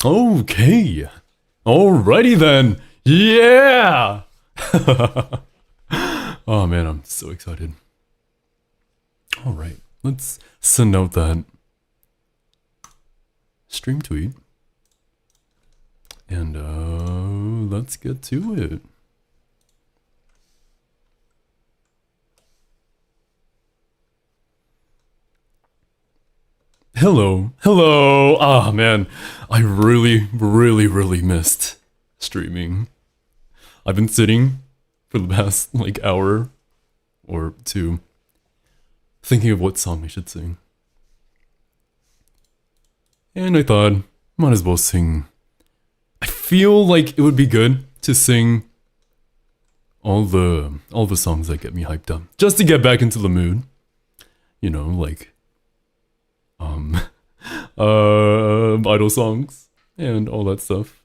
Okay. Alrighty then. Yeah. Oh man, I'm so excited. Alright, let's send out that stream tweet. And let's get to it. Hello. Ah man, I really missed streaming. I've been sitting for the past like hour or two thinking of what song I should sing. And I thought, might as well sing. I feel like it would be good to sing all the songs that get me hyped up, just to get back into the mood. You know, like idol songs and all that stuff.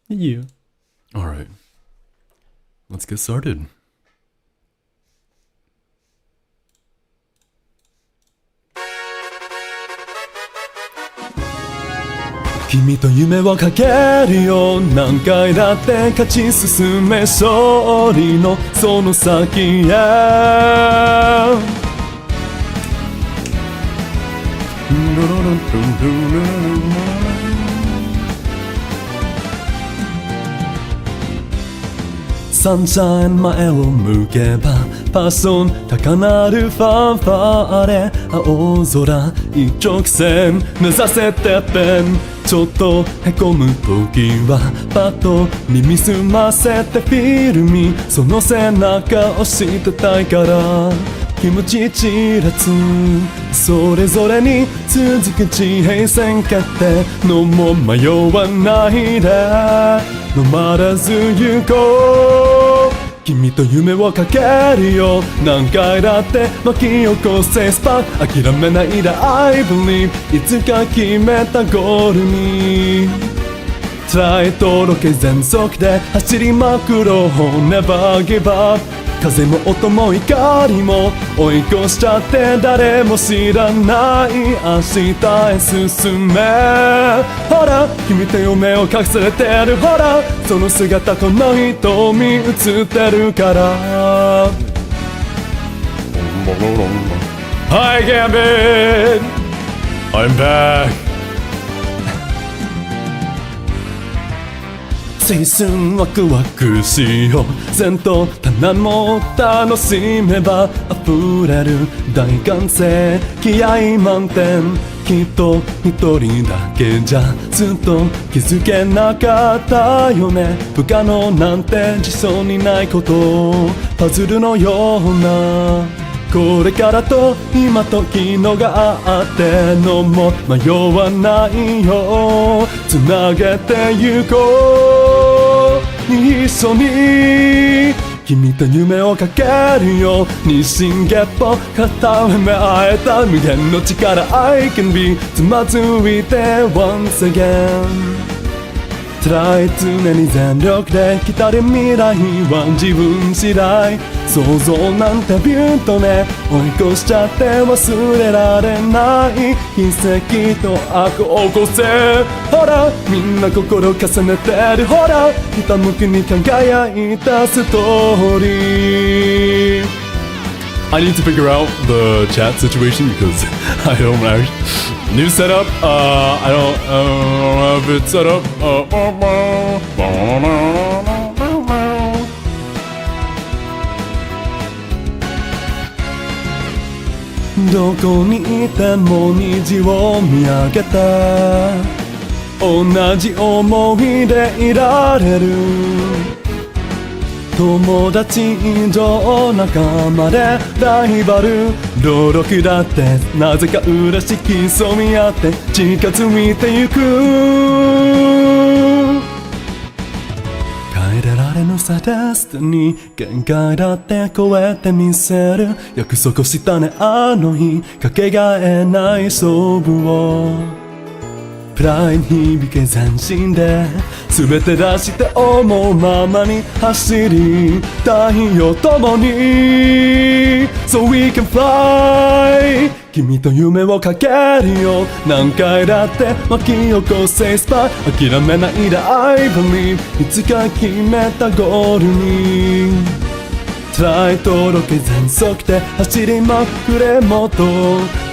Yeah. Alright. Let's get started. Kimiと夢をかけるよ何回だって勝ち進め勝利のその先へサンシャイン前を向けばパッション高鳴るファンファーレ青空一直線目指せてっぺんちょっとへこむ時はパッと耳澄ませてフィルミその背中をしてたいから気持ちちらつそれぞれに続く地平線決定のも迷わないでのまらず行こう君と夢をかけるよ何回だって巻き起こせスパーク諦めないで I believe いつか決めたゴールにトライとロケ全速で走りまくろう Never give up風も音も怒りも追い越しちゃって誰も知らない明日へ進めほら君と夢を隠されてるほらその姿この瞳映ってるから Hi Gambit I'm back青春ワクワクしよう前途棚も楽しめば溢れる大歓声気合満点きっと一人だけじゃずっと気づけなかったよね不可能なんて実相にないことパズルのようなこれからと今と昨日があってのも迷わないよつなげてゆこう一緒に君と夢をかけるよ日進月歩片目合えた無限の力 I can be つまずいて once again Try 常に全力で来たる未来は自分次第想像なんてビューとね追い越しちゃって忘れられない奇跡と悪を起こせほらみんな心重ねてるほらひたむきに輝いたストーリーI need to figure out the chat situation because I don't actually new setup. I don't know if it's set up. どこにいても虹を見上げて同じ思いでいられる友達以上仲間でライバル努力だってなぜか嬉しき競い合って近づいてゆく変えられぬさデスティニー限界だって超えてみせる約束したねあの日かけがえない勝負をプライに響け斬新で全て出して思うままに走りたいよ共に So we can fly 君と夢をかけるよ何回だって巻き起こせスパイ諦めないで I believe いつか決めたゴールにトライとロケ全速で走りまくれもっと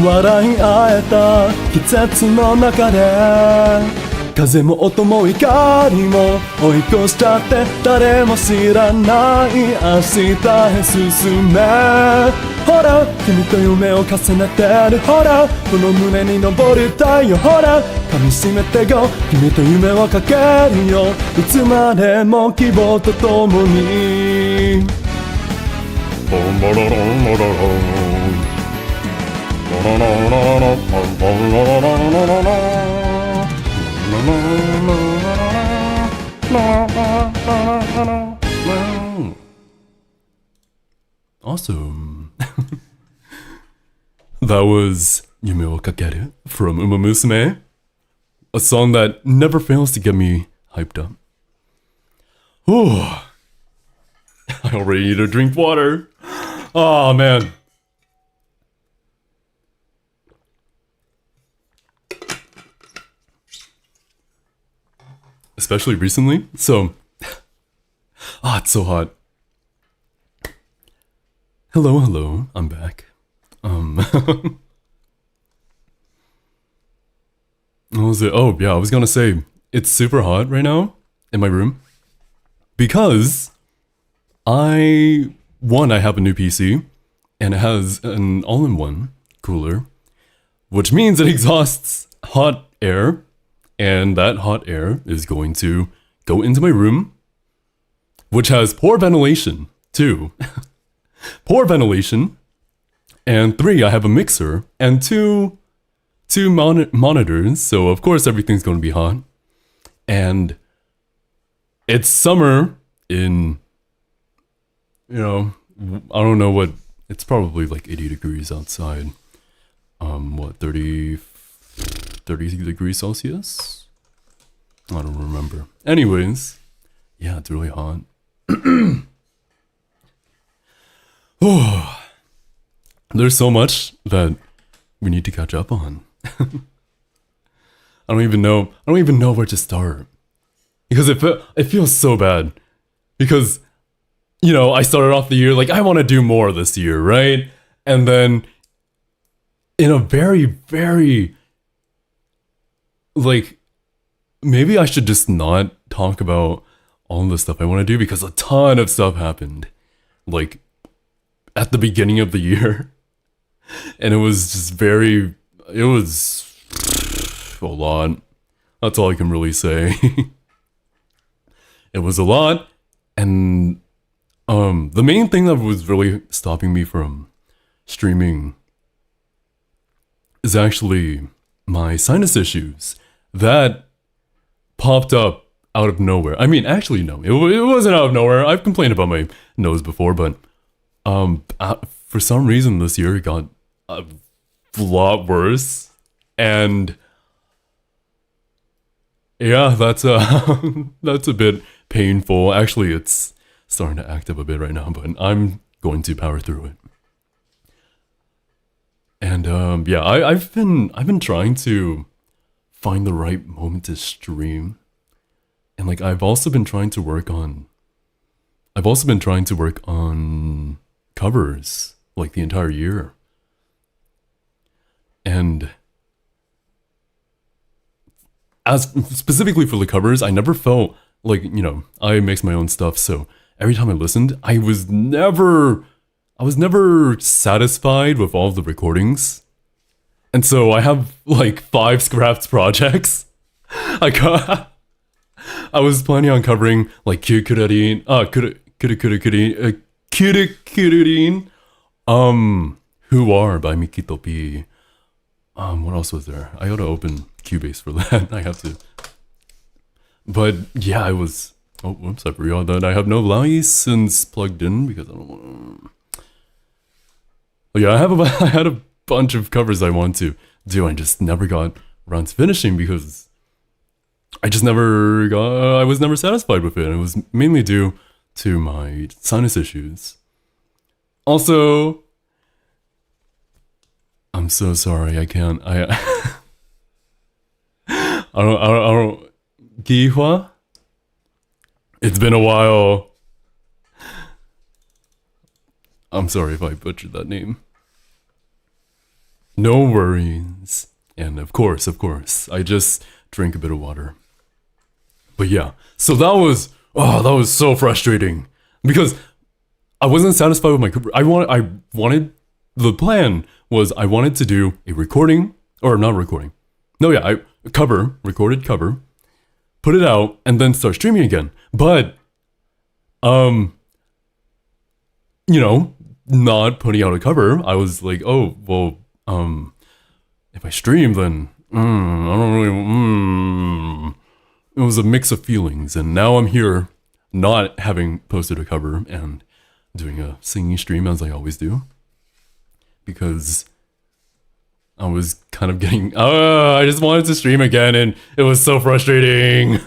笑い合えた季節の中で風も音も怒りも追い越しちゃって誰も知らない明日へ進めほら君と夢を重ねてるほらこの胸に昇る太陽ほら噛みしめて Go 君と夢をかけるよいつまでも希望とともにAwesome. That was Yume wo Kakeru from Uma Musume, a song that never fails to get me hyped up. Oh, I already need to drink water. Oh man. Especially recently. So, it's so hot. Hello, I'm back. What was it? Oh, yeah, I was gonna say, it's super hot right now in my room. Because I have a new PC, and it has an all-in-one cooler, which means it exhausts hot air, and that hot air is going to go into my room, which has poor ventilation, too. Poor ventilation. And 3, I have a mixer, and two monitors, so of course everything's going to be hot. And it's summer in, I don't know what, it's probably like 80 degrees outside. 30 degrees Celsius? I don't remember. Anyways, yeah, it's really hot. Oh, there's so much that we need to catch up on. I don't even know where to start. Because it feels so bad. Because, I started off the year like, I want to do more this year, right? And then, in a very, very, maybe I should just not talk about all the stuff I want to do because a ton of stuff happened. At the beginning of the year. And it was just it was a lot. That's all I can really say. It was a lot. And the main thing that was really stopping me from streaming is actually my sinus issues that popped up out of nowhere. I mean, actually, no, it wasn't out of nowhere. I've complained about my nose before, but for some reason this year it got a lot worse, and yeah, that's a bit painful. Actually, it's starting to act up a bit right now, but I'm going to power through it. And yeah, I've been trying to find the right moment to stream, and I've also been trying to work on covers the entire year. And as specifically for the covers, I never felt I mix my own stuff, so every time I listened, I was never satisfied with all of the recordings. And so I have 5 scrapped projects. I was planning on covering Kyukurarin, Kyurikurin, Who Are by Mikito P. What else was there? I gotta open Cubase for that. I have to. But yeah, I was. Oh, whoops! I forgot that I have no license plugged in because I don't want. Oh yeah, I had a bunch of covers I want to do. I just never got around to finishing because I just never got, I was never satisfied with it. It was mainly due to my sinus issues. Also, I'm so sorry. I can't. I don't. Gihwa? It's been a while. I'm sorry if I butchered that name. No worries. And of course, I just drink a bit of water. But yeah, so that was so frustrating because I wasn't satisfied with my. I wanted. The plan was I wanted to do a recording or not recording. No, yeah, recorded cover, put it out, and then start streaming again. But, you know, not putting out a cover, I was like, oh, well, if I stream, then I don't really. It was a mix of feelings, and now I'm here, not having posted a cover and doing a singing stream as I always do, because I was kind of getting. I just wanted to stream again, and it was so frustrating.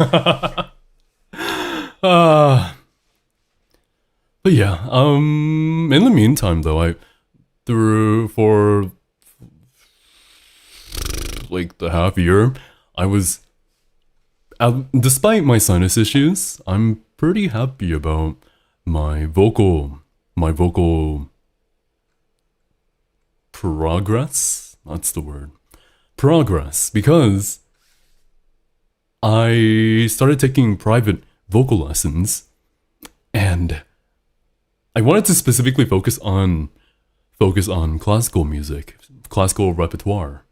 But yeah, in the meantime, though, I through for like the half year, I was, despite my sinus issues, I'm pretty happy about my vocal progress. That's the word. Progress, because I started taking private vocal lessons, and I wanted to specifically focus on classical music, classical repertoire,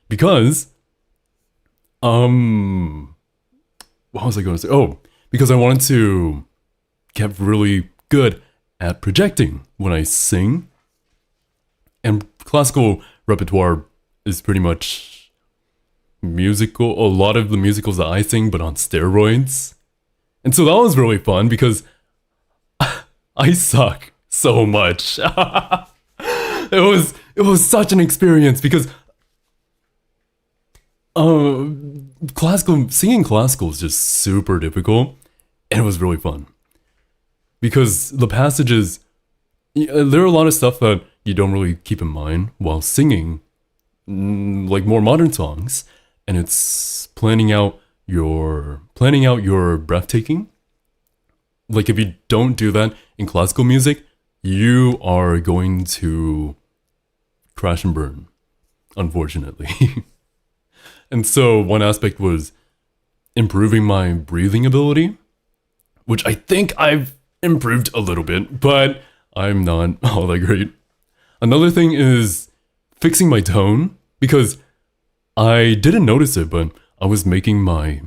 because what was I going to say? Oh, because I wanted to get really good at projecting when I sing, and classical repertoire is pretty much musical. A lot of the musicals that I sing, but on steroids, and so that was really fun because I suck so much. It was such an experience because singing classical is just super difficult, and it was really fun because the passages, there are a lot of stuff that you don't really keep in mind while singing, like more modern songs, and it's planning out your breathtaking. Like if you don't do that in classical music, you are going to crash and burn, unfortunately. And so one aspect was improving my breathing ability, which I think I've improved a little bit, but I'm not all that great. Another thing is fixing my tone, because I didn't notice it, but I was making my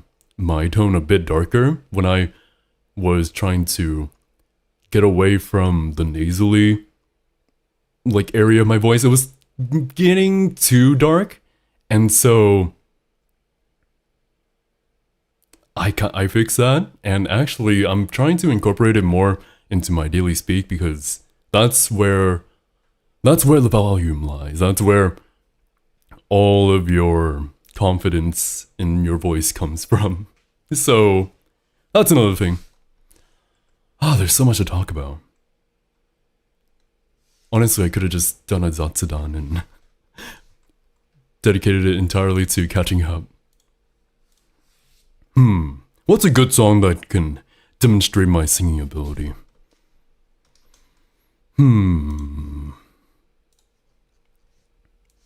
tone a bit darker when I was trying to get away from the nasally like area of my voice. It was getting too dark, and so I fixed that, and actually I'm trying to incorporate it more into my daily speak, because that's where the volume lies. That's where all of your confidence in your voice comes from. So that's another thing. There's so much to talk about. Honestly, I could have just done a Zatsudan and dedicated it entirely to catching up. What's a good song that can demonstrate my singing ability?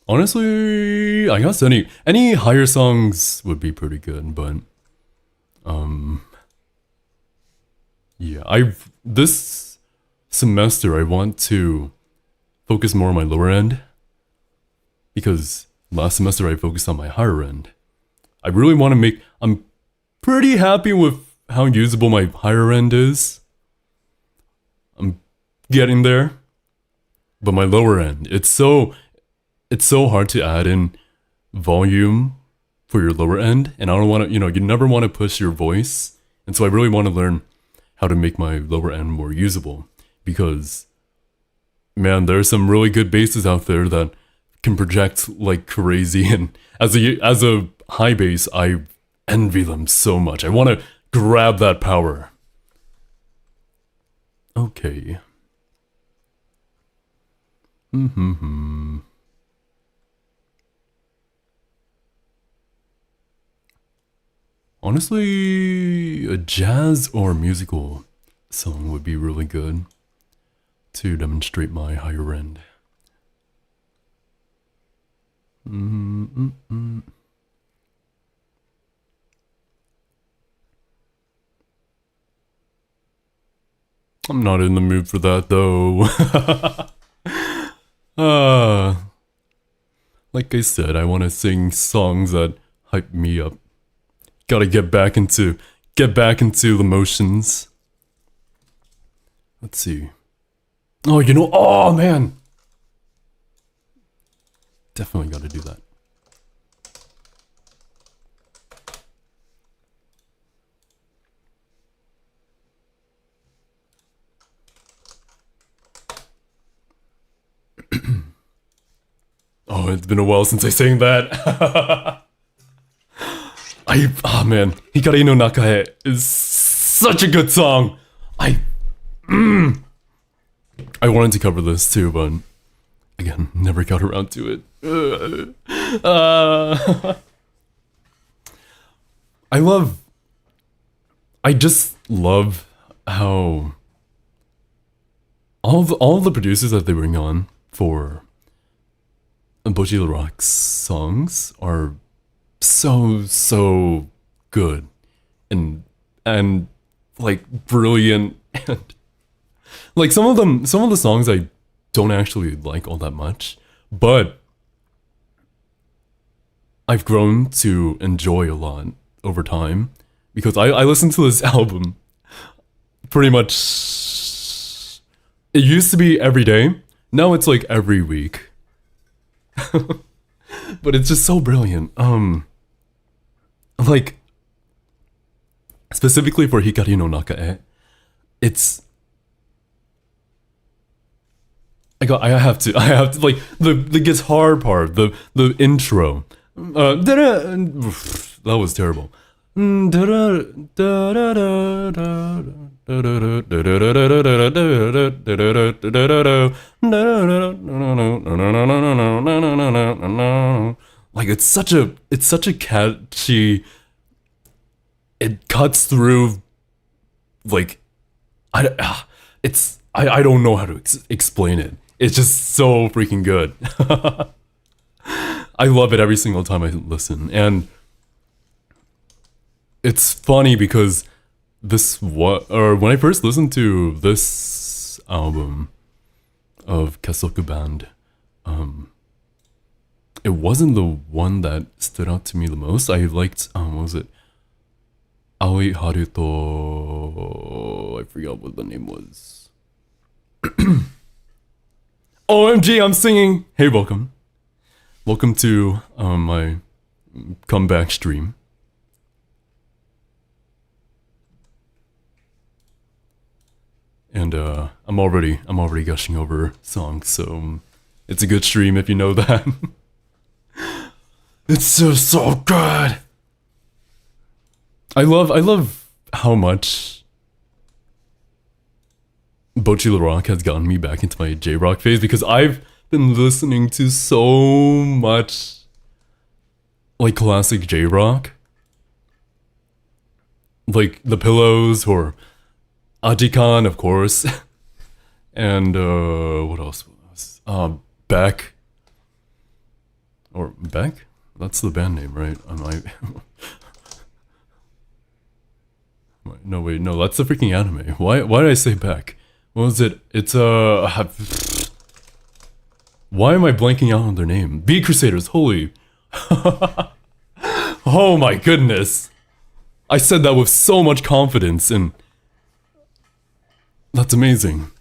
Honestly, I guess any higher songs would be pretty good, but yeah, this semester I want to focus more on my lower end, because last semester I focused on my higher end. I really want to I'm pretty happy with how usable my higher end is. I'm getting there. But my lower end, it's so hard to add in volume for your lower end, and I don't want to, you never want to push your voice. And so I really want to learn how to make my lower end more usable, because man, there's some really good basses out there that can project like crazy, and as a high bass, I envy them so much. I want to grab that power. Okay. Honestly, a jazz or musical song would be really good to demonstrate my higher end. I'm not in the mood for that though. Like I said, I want to sing songs that hype me up. Gotta get back into the motions. Let's see. Oh, oh man. Definitely gotta do that. Oh, it's been a while since I sang that. Oh man, Hikari no Nakae is such a good song. I wanted to cover this too, but again, never got around to it. I just love how all the producers that they bring on for Bochi the Rock's songs are so good and like brilliant, and like some of the songs I don't actually like all that much, but I've grown to enjoy a lot over time because I listened to this album pretty much. It used to be every day, now it's like every week. But it's just so brilliant. Like specifically for Hikari no Nakae, it's I have to like the guitar part, the intro. That was terrible. Like it's such a catchy. It cuts through, like, I don't know how to explain it. It's just so freaking good. I love it every single time I listen, and it's funny because when I first listened to this album of Kesoku Band, it wasn't the one that stood out to me the most. I liked what was it? Aoi Haruto. I forgot what the name was. OMG, I'm singing! Hey, welcome. Welcome to my comeback stream. And I'm already gushing over songs, so it's a good stream if you know that. It's so good. I love how much Bochi the Rock has gotten me back into my J-Rock phase, because I've been listening to so much like classic J-Rock, like The Pillows or Ajikan, of course, and what else? Beck, or Beck? That's the band name, right? No, wait, no, that's the freaking anime. Why did I say Beck? What was it? It's why am I blanking out on their name? Beat Crusaders, holy. Oh my goodness. I said that with so much confidence, and that's amazing.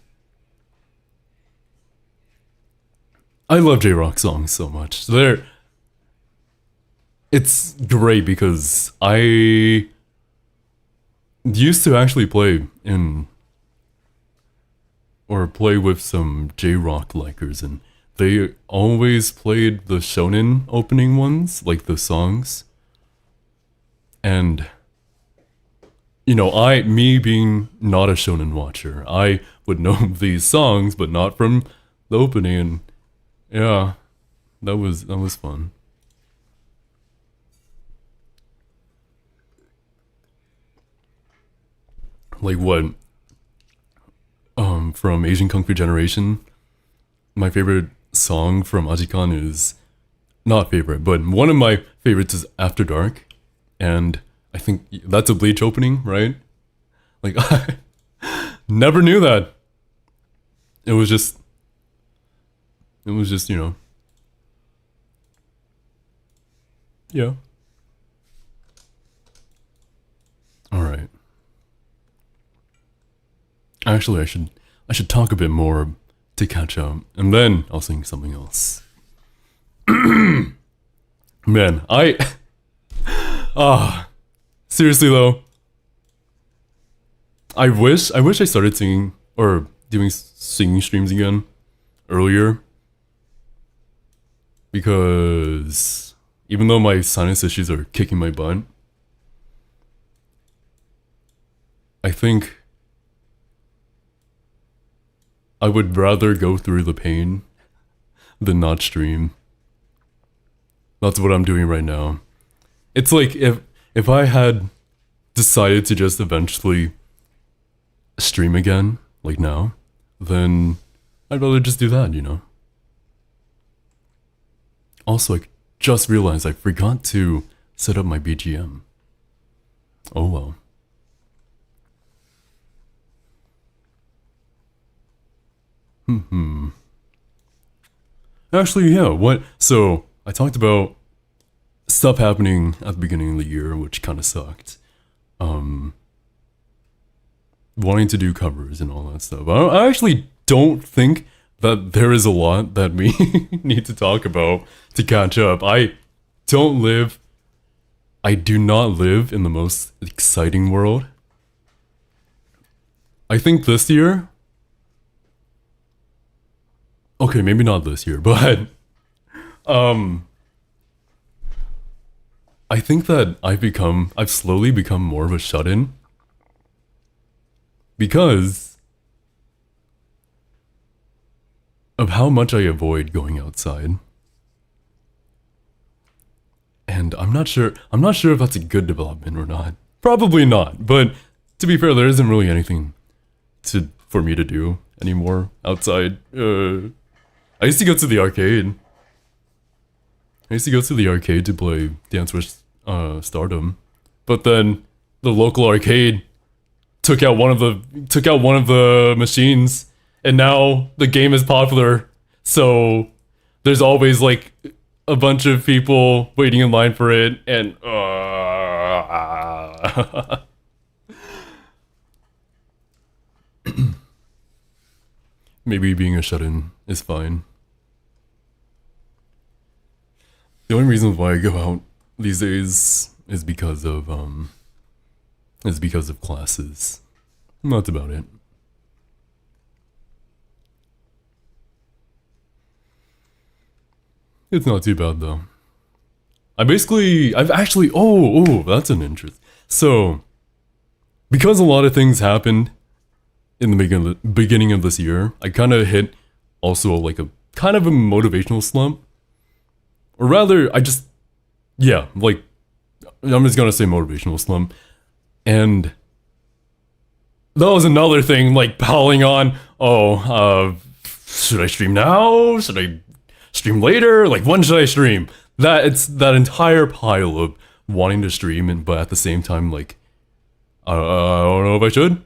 I love J-Rock songs so much. It's great because I used to actually play with some J-Rock likers, and they always played the shonen opening ones, like the songs. And me being not a shonen watcher, I would know these songs, but not from the opening. And yeah, that was fun. Like what? From Asian Kung Fu Generation, my favorite song from Ajikan is not favorite, but one of my favorites is After Dark, and I think that's a Bleach opening, right? Like I never knew that. It was just, yeah. All right. Actually, I should talk a bit more to catch up, and then I'll sing something else. Man, seriously though, I wish I started singing or doing singing streams again earlier, because even though my sinus issues are kicking my butt, I think I would rather go through the pain than not stream. That's what I'm doing right now. It's like if I had decided to just eventually stream again, like now, then I'd rather just do that. Also, I just realized I forgot to set up my BGM. Oh well. Actually, yeah, what? So, I talked about stuff happening at the beginning of the year, which kind of sucked. Wanting to do covers and all that stuff. I actually don't think that there is a lot that we need to talk about to catch up. I do not live in the most exciting world. I think this year, okay, maybe not this year, but I think that I've slowly become more of a shut-in because of how much I avoid going outside. And I'm not sure if that's a good development or not. Probably not, but to be fair, there isn't really anything for me to do anymore outside. I used to go to the arcade. To play Dance with Stardom, but then the local arcade took out one of the machines, and now the game is popular. So there's always like a bunch of people waiting in line for it, and maybe being a shut-in is fine. The only reason why I go out these days is because of classes. That's about it. It's not too bad though. I've actually that's an interest. So because a lot of things happened in the beginning of this year, I kind of hit also like a kind of a motivational slump. Or rather, I'm just gonna say motivational slump. And that was another thing, like piling on, should I stream now? Should I stream later? Like, when should I stream? It's that entire pile of wanting to stream, but at the same time, like, I don't know if I should.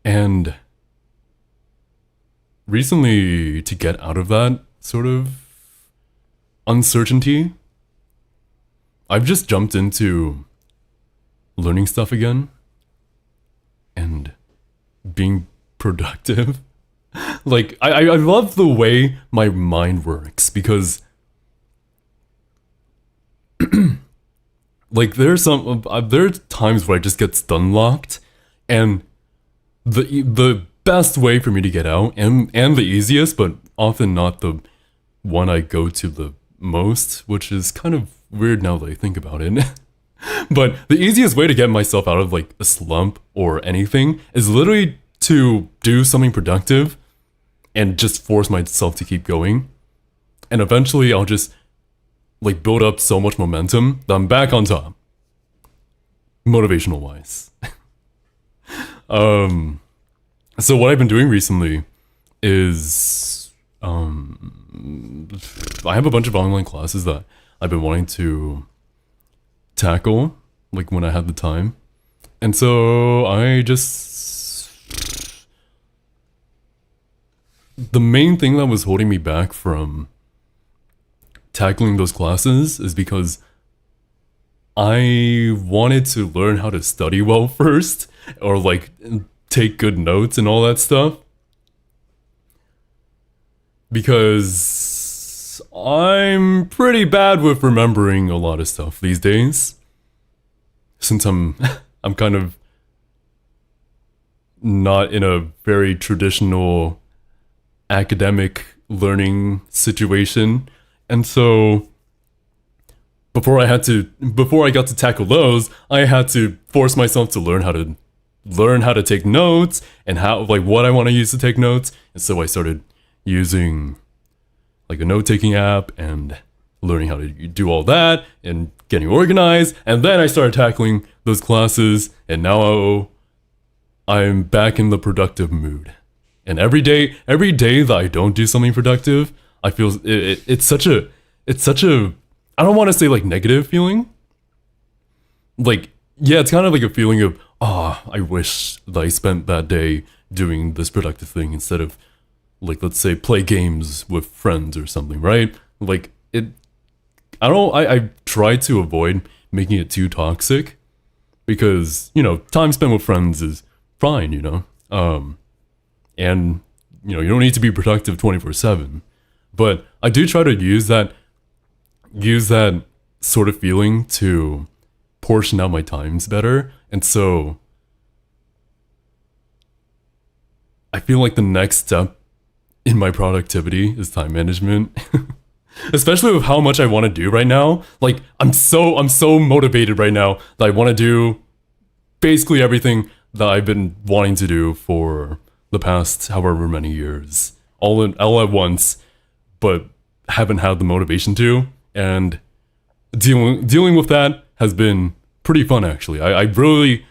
And recently, to get out of that sort of uncertainty, I've just jumped into learning stuff again and being productive. Like, I love the way my mind works because like there are times where I just get stun locked, and the best way for me to get out and the easiest, but often not the one I go to the most, which is kind of weird now that I think about it, But the easiest way to get myself out of like a slump or anything is literally to do something productive and just force myself to keep going. And eventually I'll just like build up so much momentum that I'm back on top. Motivational wise. So what I've been doing recently is I have a bunch of online classes that I've been wanting to tackle, like when I had the time. And so the main thing that was holding me back from tackling those classes is because I wanted to learn how to study well first, or like take good notes and all that stuff. Because I'm pretty bad with remembering a lot of stuff these days. Since I'm kind of not in a very traditional academic learning situation. And so before I got to tackle those, I had to force myself to learn how to take notes and how, like, what I want to use to take notes. And so I started using like a note-taking app and learning how to do all that and getting organized. And then I started tackling those classes, and now I'm back in the productive mood. And every day that I don't do something productive, I feel it's such a I don't want to say like negative feeling. Like, yeah, it's kind of like a feeling of, I wish that I spent that day doing this productive thing instead of, like, let's say play games with friends or something, right? Like, I try to avoid making it too toxic because, time spent with friends is fine, and, you don't need to be productive 24/7. But I do try to use that sort of feeling to portion out my times better. And so I feel like the next step in my productivity is time management. Especially with how much I want to do right now. Like, I'm so motivated right now that I want to do basically everything that I've been wanting to do for the past however many years, all at once, but haven't had the motivation to. And dealing with that has been pretty fun, actually. I really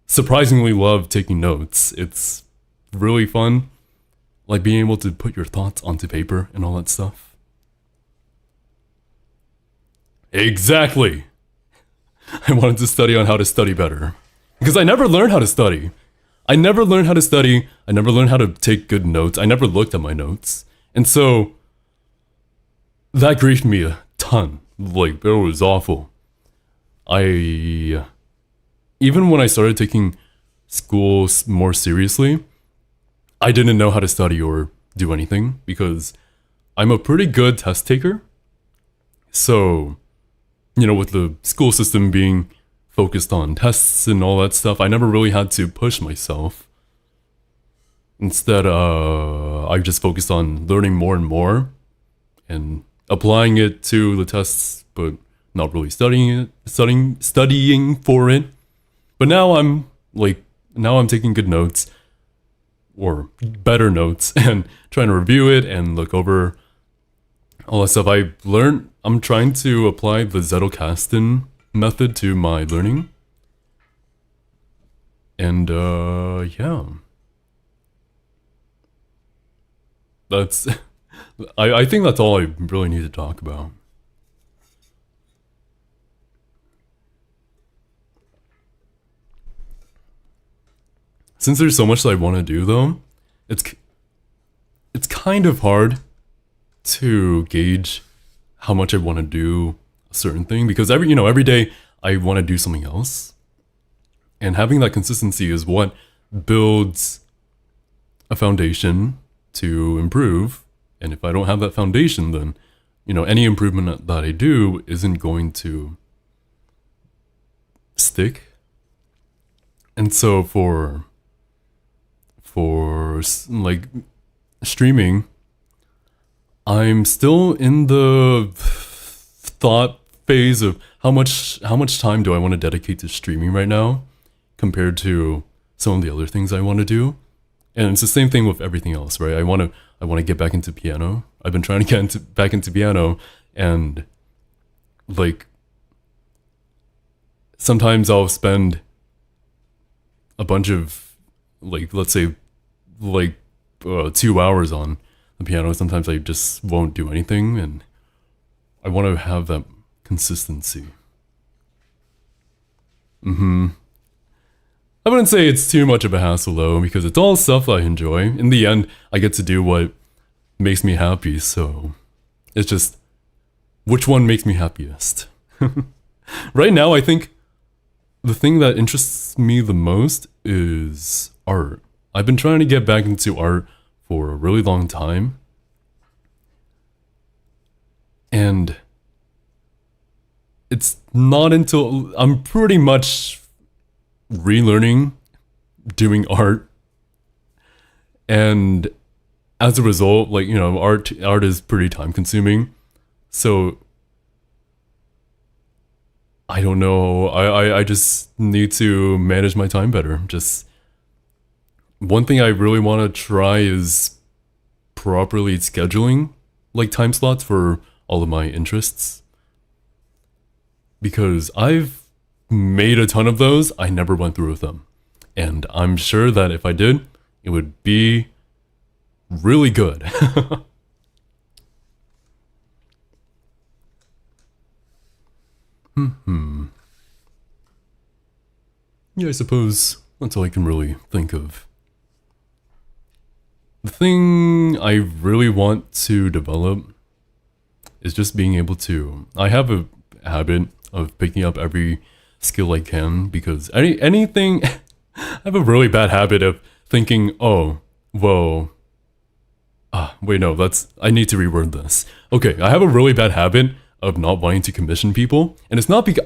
surprisingly love taking notes. It's really fun, like being able to put your thoughts onto paper and all that stuff. Exactly. I wanted to study on how to study better. Because I never learned how to study. I never learned how to study. I never learned how to take good notes. I never looked at my notes. And so that grieved me a ton. Like, it was awful. Even when I started taking school more seriously, I didn't know how to study or do anything because I'm a pretty good test taker. So, with the school system being focused on tests and all that stuff, I never really had to push myself. Instead, I just focused on learning more and more and applying it to the tests, but not really studying for it. But now I'm taking good notes, or better notes, and trying to review it and look over all that stuff I learned. I'm trying to apply the Zettelkasten method to my learning. And, yeah. That's... I think that's all I really need to talk about. Since there's so much that I want to do, though, it's kind of hard to gauge how much I want to do a certain thing, because every day I want to do something else, and having that consistency is what builds a foundation to improve. And if I don't have that foundation, then any improvement that I do isn't going to stick. And so for like streaming, I'm still in the thought phase of how much time do I want to dedicate to streaming right now compared to some of the other things I want to do. And it's the same thing with everything else, right? I want to get back into piano. I've been trying to back into piano, and like sometimes I'll spend a bunch of, like, let's say, like 2 hours on the piano. Sometimes I just won't do anything, and I want to have that consistency. I wouldn't say it's too much of a hassle though, because it's all stuff I enjoy. In the end, I get to do what makes me happy, so it's just which one makes me happiest. Right now, I think the thing that interests me the most is art. I've been trying to get back into art for a really long time. And it's not until I'm pretty much relearning doing art. And as a result, like, you know, art is pretty time consuming. So I don't know. I just need to manage my time better. Just one thing I really want to try is properly scheduling like time slots for all of my interests. Because I've made a ton of those, I never went through with them. And I'm sure that if I did, it would be really good. Yeah, I suppose that's all I can really think of. The thing I really want to develop is just being able to... I have a habit of picking up every skill I can, because anything... I have a really bad habit of thinking, oh, whoa... wait, no, I need to reword this. Okay, I have a really bad habit of not wanting to commission people, and it's not because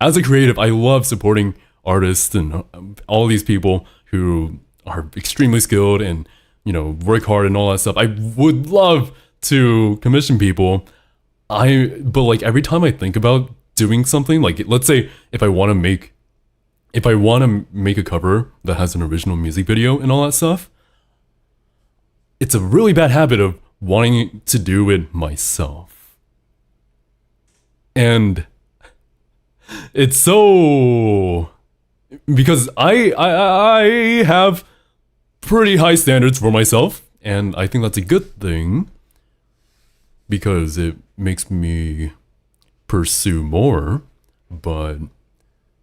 as a creative, I love supporting artists and all these people who are extremely skilled and, you know, work hard and all that stuff. I would love to commission people. But like every time I think about doing something, like let's say if I want to make a cover that has an original music video and all that stuff, it's a really bad habit of wanting to do it myself. And it's so... because I have pretty high standards for myself, and I think that's a good thing, because it makes me pursue more, but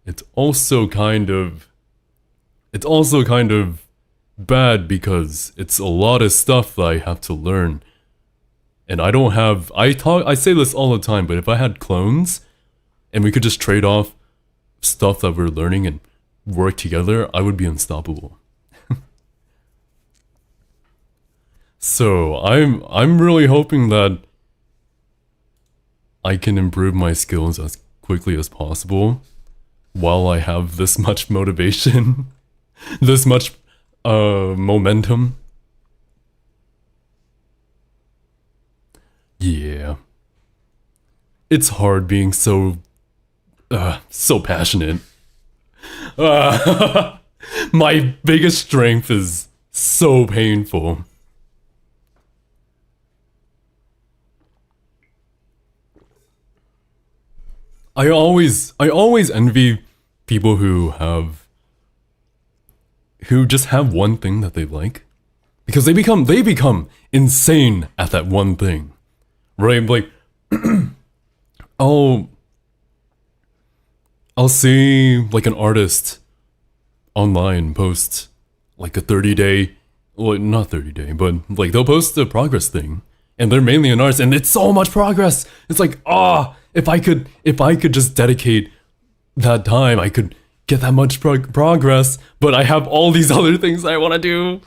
it's also kind of bad because it's a lot of stuff that I have to learn. And I don't have... I say this all the time, but if I had clones and we could just trade off stuff that we're learning and work together, I would be unstoppable. So I'm really hoping that I can improve my skills as quickly as possible while I have this much motivation, this much momentum. Yeah. It's hard being so passionate. My biggest strength is so painful. I always envy people who just have one thing that they like, because they become insane at that one thing, right? Like, I'll see like an artist online post like a 30-day, well, not 30-day, but like they'll post a progress thing, and they're mainly an artist, and it's so much progress. It's like, if I could just dedicate that time, I could get that much progress, but I have all these other things I want to do.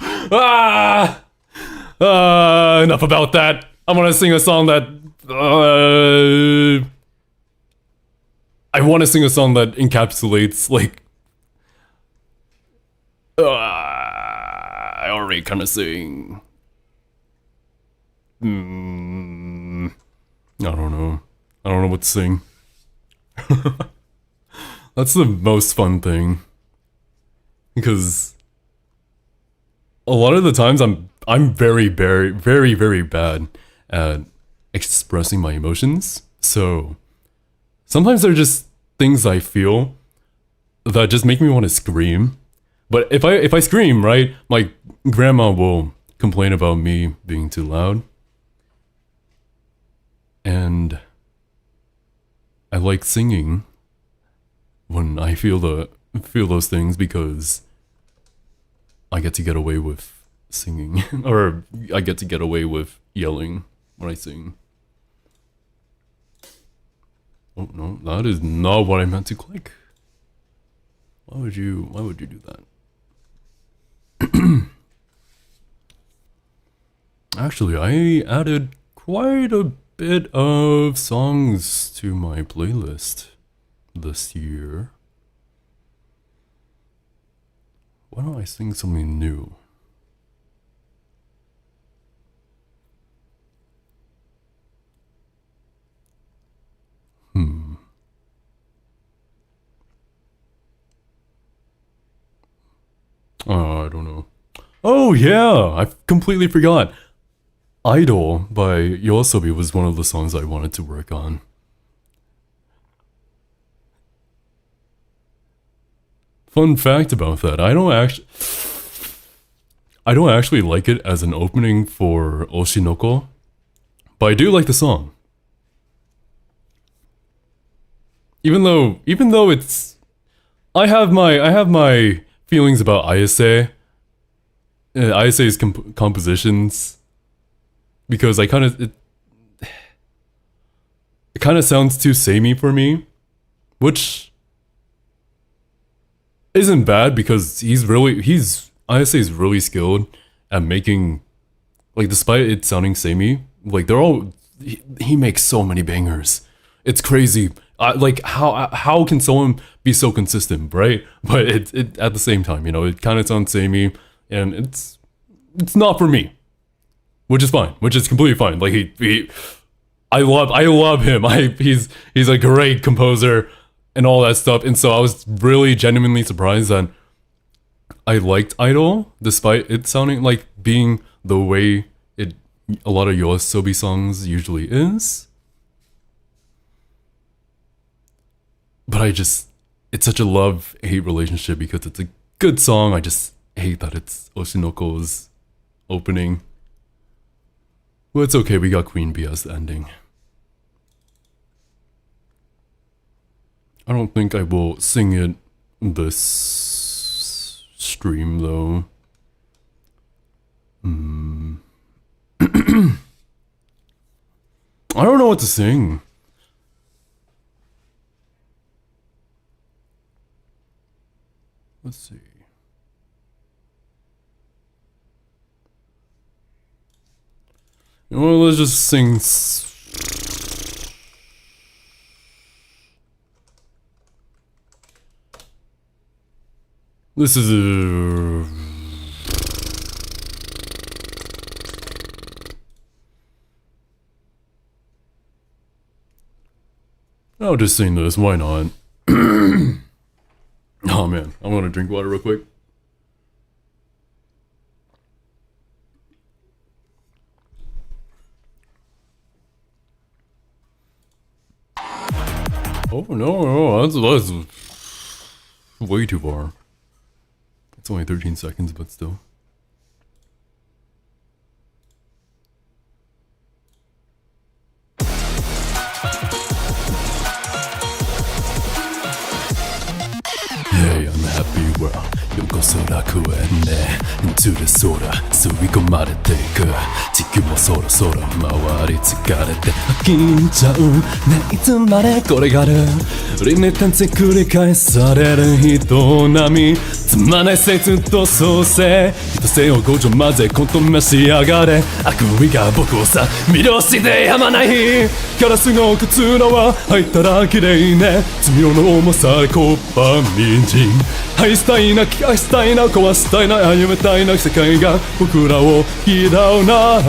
Enough about that. I want to sing a song that encapsulates like I already kind of sing. I don't know. I don't know what to sing. That's the most fun thing. Because a lot of the times I'm very bad at expressing my emotions. So sometimes they're just things I feel that just make me want to scream. But if I scream, right, my grandma will complain about me being too loud. And I like singing when I feel those things because I get to get away with singing, or I get to get away with yelling when I sing. Oh no, that is not what I meant to click. Why would you do that? Actually, I added quite a bit of songs to my playlist this year. Why don't I sing something new? I don't know. Oh yeah, I completely forgot. Idol by Yoasobi was one of the songs I wanted to work on. Fun fact about that, I don't actually like it as an opening for Oshinoko, but I do like the song. Even though it's, I have my feelings about Ayase's compositions, because it kind of sounds too samey for me, which isn't bad because Ayase is really skilled at making, like, despite it sounding samey, like he makes so many bangers. It's crazy. Like how can someone be so consistent, right? But it at the same time, it kind of sounds samey, and it's not for me, which is fine, which is completely fine. Like I love him. He's a great composer and all that stuff, and so I was really genuinely surprised that I liked Idol, despite it sounding like being the way a lot of Yoasobi songs usually is. But it's such a love-hate relationship because it's a good song. I just hate that it's Oshinoko's opening. Well, it's okay, we got Queen Bee as the ending. I don't think I will sing it this stream, though. I don't know what to sing. Let's see. Well, let's just sing. This is a. I'll just sing this. Why not? Oh man, I'm gonna drink water real quick. Oh no, that's way too far. It's only 13 seconds, but still. Hey, unhappy world. よこそ楽園ね Into the soda 吸い込まれていく地球もそろそろ回り疲れて飽きんじゃうねいつまでこれがある輪廻転生繰り返される人並みつまない説と創生人生を五条混ぜコント召し上がれ悪意が僕をさ魅了してやまないカラスの靴らは入ったら綺麗ね罪の重さでコッパみじん愛したいな気がしたいな壊したいな歩めたいな世界が僕らを嫌うなら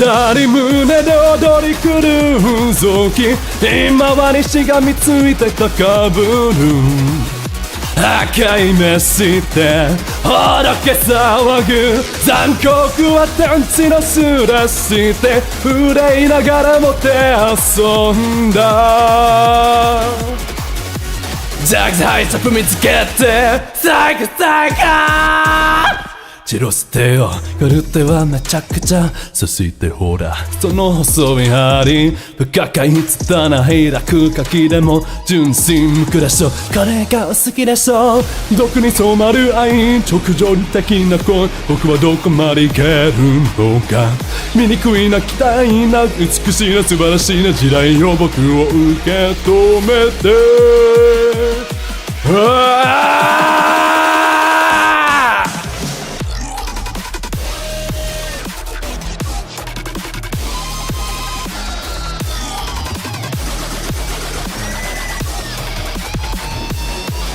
左胸で踊り狂う臓器今は西がみついて高ぶる赤い目してほどけ騒ぐ残酷は天地のすらして憂いながらもて遊んだジャグザハイチョップ見つけてサイクサイカー散らせてよカルテはめちゃくちゃそしてほらその細い針不可解拙い落書きでも純真無垢でしょこれがお好きでしょ毒に染まる愛直情的な恋僕はどこまでいけるのか醜いな期待な美しいな素晴らしいな時代を僕を受け止めて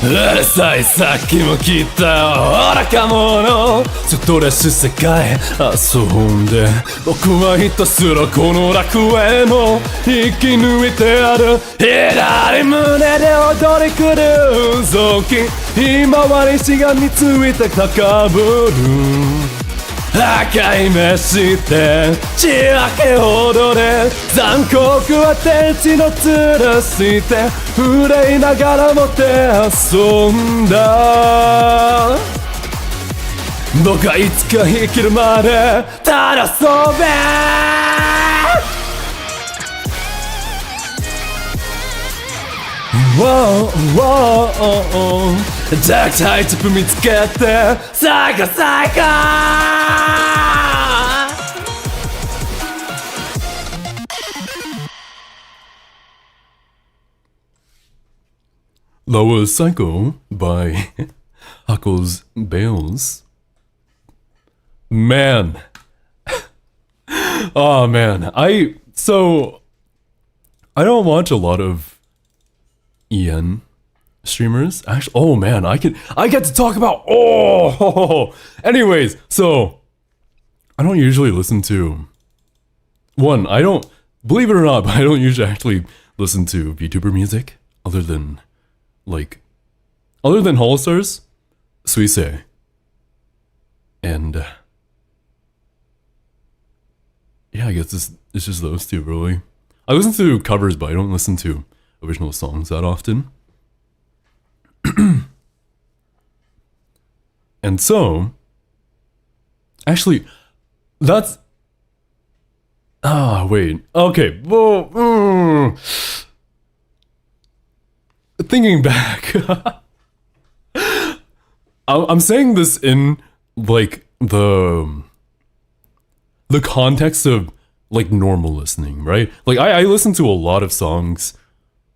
うるさいさっきも聞いたよ愚か者ストレス世界遊んで僕はひたすらこの楽園を生き抜いてやる左胸で踊り狂う臓器今は西がみついて高ぶる赤い目して血明け踊れ残酷は天地のつらして憂いながらもて遊んだ僕はいつか生きるまでただ遊べジャックタイチップ見つけて最高最高That was Psycho by Huckles Bales. Man. Oh man. I don't watch a lot of EN streamers. Actually, oh man, I get to talk about anyways, so I don't usually listen to I don't believe it or not, but I don't usually actually listen to VTuber music other than Holostars, Suisse, and yeah, I guess it's just those two really. I listen to covers, but I don't listen to original songs that often. And so, actually, that's wait, okay, well, thinking back, I'm saying this in like the context of like normal listening, right? Like I listen to a lot of songs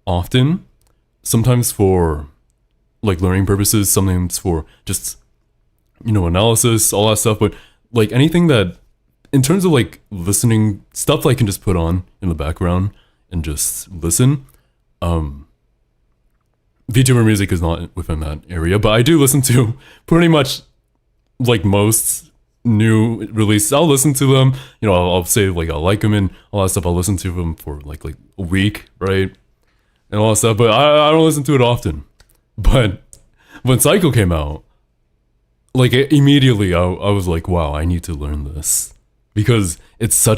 often, sometimes for like learning purposes, sometimes for just, you know, analysis, all that stuff, but like anything that in terms of like listening stuff I can just put on in the background and just listen, VTuber music is not within that area, but I do listen to pretty much like most new releases. I'll listen to them, you know, I'll say like I like them and all that stuff. I'll listen to them for like a week, right? And all that stuff, but I don't listen to it often. But when Psycho came out, like immediately I was like, wow, I need to learn this. Because it's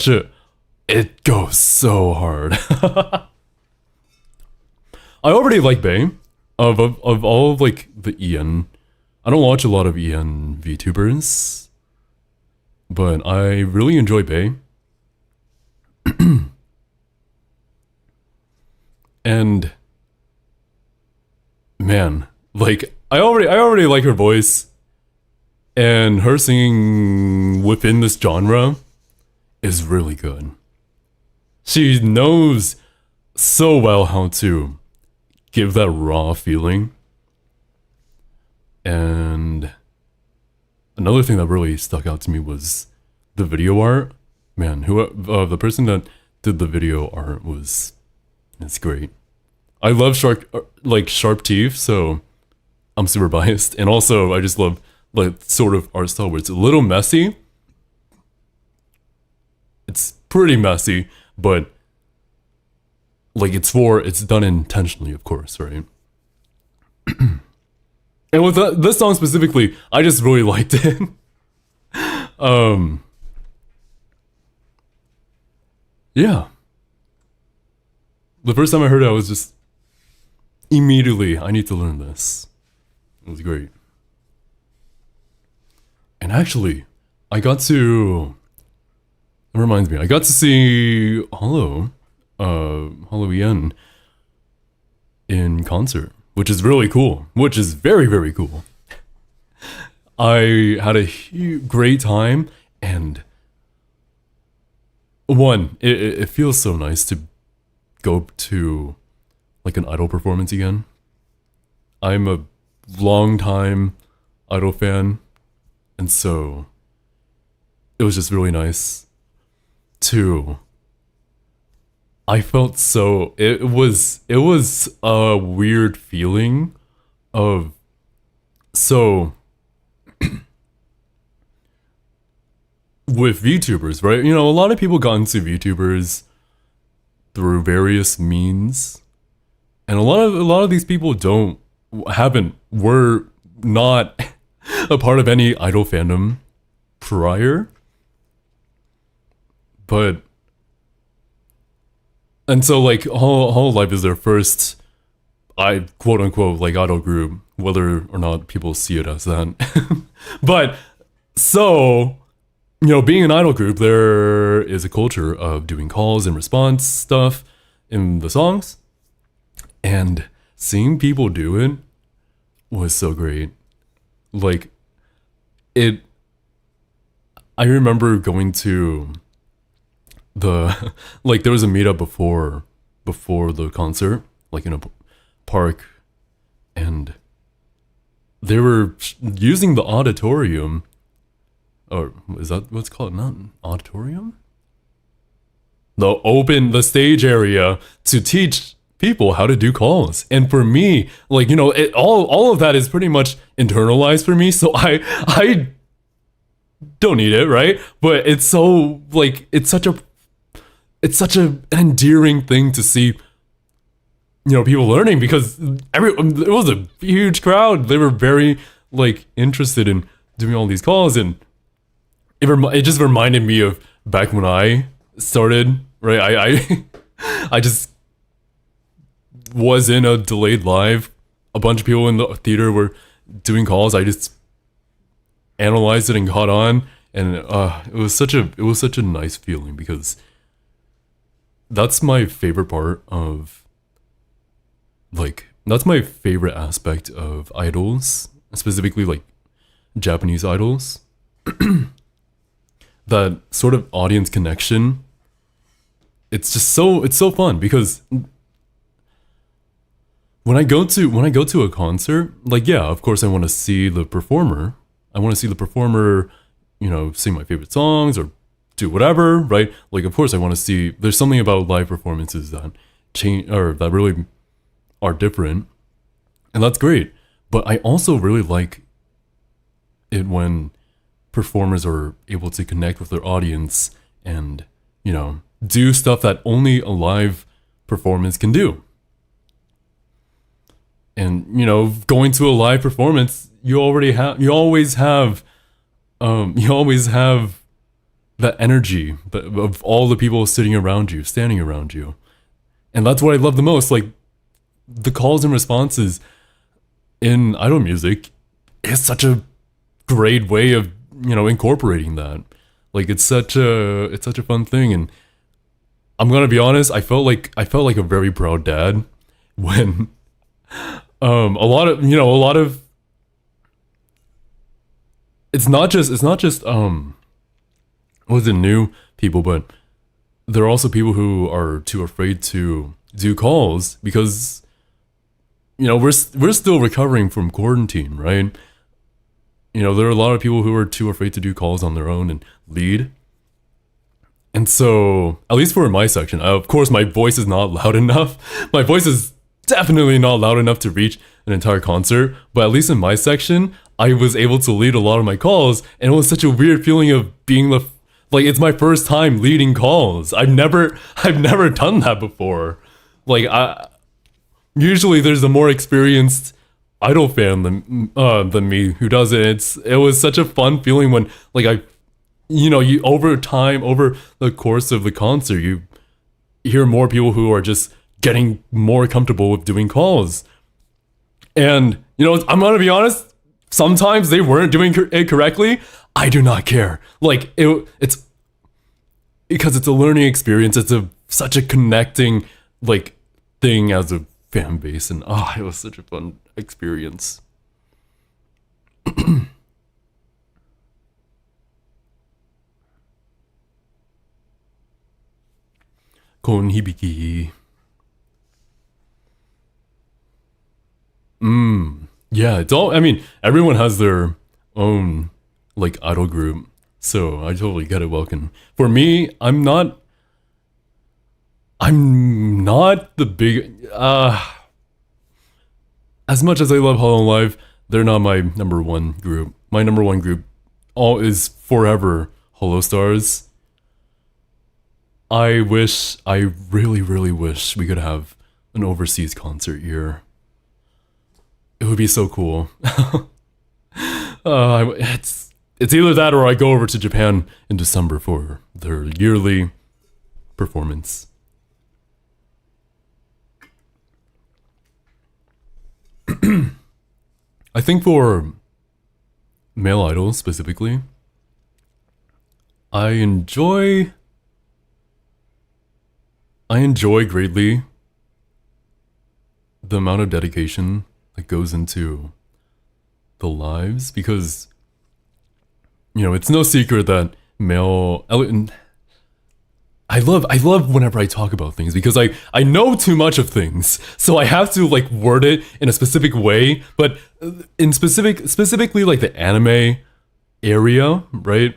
it goes so hard. I already like Bae. Of all of like the EN, I don't watch a lot of EN VTubers, but I really enjoy Bae. And man, like I already like her voice, and her singing within this genre is really good. She knows so well how to give that raw feeling. And another thing that really stuck out to me was the video art. Man, the person that did the video art it's great. I love sharp teeth, so I'm super biased. And also I just love like sort of art style where it's a little messy, it's pretty messy, but like it's done intentionally, of course, right? And with this song specifically, I just really liked it. um, yeah. The first time I heard it, I was just immediately, I need to learn this. It was great. And actually, I got to. It reminds me, I got to see Halloween in concert, which is really cool. Which is very, very cool. I had a great time, and one, it feels so nice to go to like an Idol performance again. I'm a long time Idol fan, and so it was just really nice. Two, I felt so it was a weird feeling of so with VTubers, right? You know, a lot of people got into VTubers through various means, and a lot of these people were not a part of any Idol fandom prior, but and so like Hololive is their first, I quote unquote like idol group, whether or not people see it as that. But so, you know, being an idol group, there is a culture of doing calls and response stuff in the songs, and seeing people do it was so great. Like it, I remember going to the like there was a meetup before the concert, like in a park, and they were using the auditorium, or is that what's called? Not an auditorium, the stage area, to teach people how to do calls. And for me, like, you know, all of that is pretty much internalized for me, so I don't need it, right? But it's so like it's such an endearing thing to see, you know, people learning, because it was a huge crowd. They were very like interested in doing all these calls, and it just reminded me of back when I started, right? I just was in a delayed live. A bunch of people in the theater were doing calls. I just analyzed it and caught on, and it was such a nice feeling, because that's my favorite part of, like, that's my favorite aspect of idols, specifically like Japanese idols. That sort of audience connection. It's so fun, because when I go to a concert, like, yeah, of course I want to see the performer. I want to see the performer, you know, sing my favorite songs or do whatever, right? Like, of course I want to see, there's something about live performances that change, or that really are different, and that's great. But I also really like it when performers are able to connect with their audience and, you know, do stuff that only a live performance can do. And, you know, going to a live performance, you always have that energy of all the people sitting around you, standing around you. And that's what I love the most. Like, the calls and responses in idol music is such a great way of, you know, incorporating that. Like, it's such a fun thing. And I'm gonna be honest, I felt like a very proud dad when a lot of it's not just was it new people, but there are also people who are too afraid to do calls because, you know, we're still recovering from quarantine, right? You know, there are a lot of people who are too afraid to do calls on their own and lead. And so, at least for my section, of course, my voice is not loud enough. My voice is definitely not loud enough to reach an entire concert. But at least in my section, I was able to lead a lot of my calls, and it was such a weird feeling of being Like it's my first time leading calls. I've never done that before. Like I usually there's a more experienced idol fan than me who does it. It was such a fun feeling when like you over time over the course of the concert you hear more people who are just getting more comfortable with doing calls. And I'm gonna be honest, sometimes they weren't doing it correctly. I do not care. Like it's because it's a learning experience. It's such a connecting like thing as a fan base, and it was such a fun experience. Kon Hibiki. Yeah, it's all. I mean, everyone has their own like idol group, so I totally get it. Welcome. For me, I'm not. I'm not the big. As much as I love Hollow Live, they're not my number one group. My number one group, all is forever Hollow Stars. I really, really wish we could have an overseas concert here. It would be so cool. It's either that or I go over to Japan in December for their yearly performance. I think for male idols specifically, I enjoy greatly the amount of dedication that goes into the lives, because it's no secret that male I love whenever I talk about things because I know too much of things, so I have to like word it in a specific way. But in specifically like the anime area, right?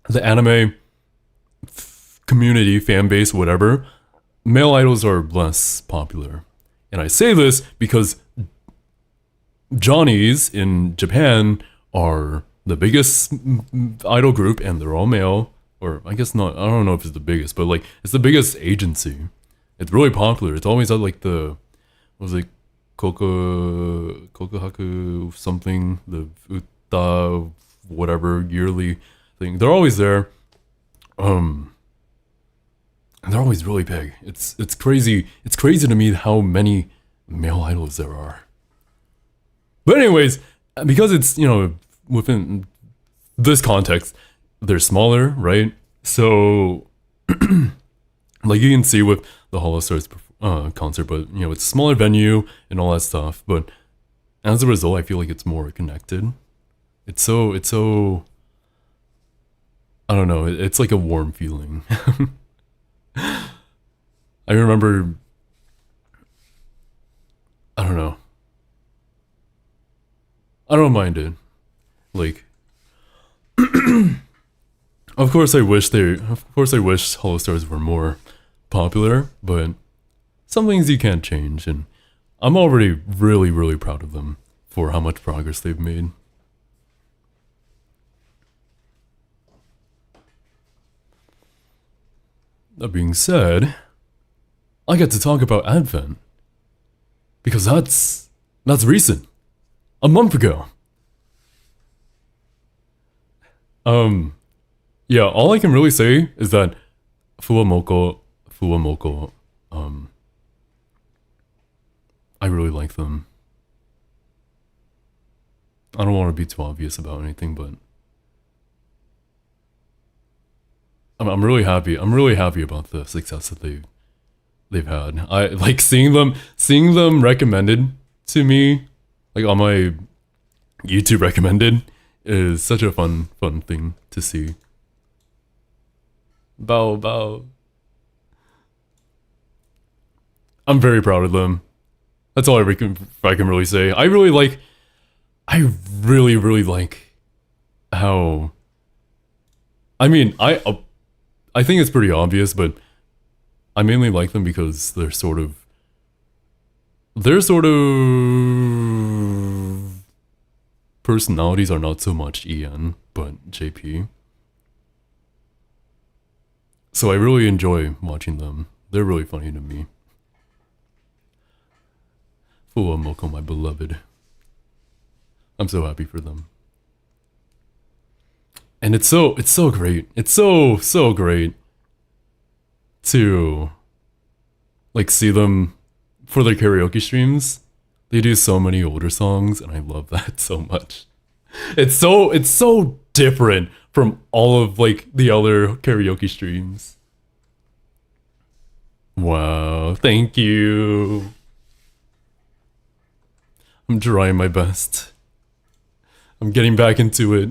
The anime community, fan base, whatever. Male idols are less popular, and I say this because Johnnies in Japan are the biggest idol group, and they're all male. Or I guess not. I don't know if it's the biggest, but like it's the biggest agency. It's really popular. It's always at like what was it, Kokohaku something, the Uta whatever yearly thing. They're always there. And they're always really big. It's crazy. It's crazy to me how many male idols there are. But anyways, because it's within this context, they're smaller, right? So, like you can see with the Hollow Stars concert, but it's a smaller venue and all that stuff. But as a result, I feel like it's more connected. It's so I don't know. It's like a warm feeling. I remember. I don't know. I don't mind it. Like. Of course I wish Hollow Stars were more popular, but some things you can't change, and I'm already really, really proud of them for how much progress they've made. That being said, I get to talk about Advent because that's recent. A month ago. Yeah, all I can really say is that Fuwamoko, I really like them. I don't want to be too obvious about anything, but I'm really happy. I'm really happy about the success that they've had. I like seeing them recommended to me, like on my YouTube recommended, is such a fun thing to see. Bow. I'm very proud of them. That's all I can really say. I really like how. I mean, I think it's pretty obvious, but I mainly like them because they're sort of personalities are not so much EN, but JP. So I really enjoy watching them. They're really funny to me. Full Moko, my beloved. I'm so happy for them. And it's so great. It's so great to like see them for their karaoke streams. They do so many older songs and I love that so much. It's so different from all of like the other karaoke streams. Wow, thank you. I'm trying my best. I'm getting back into it.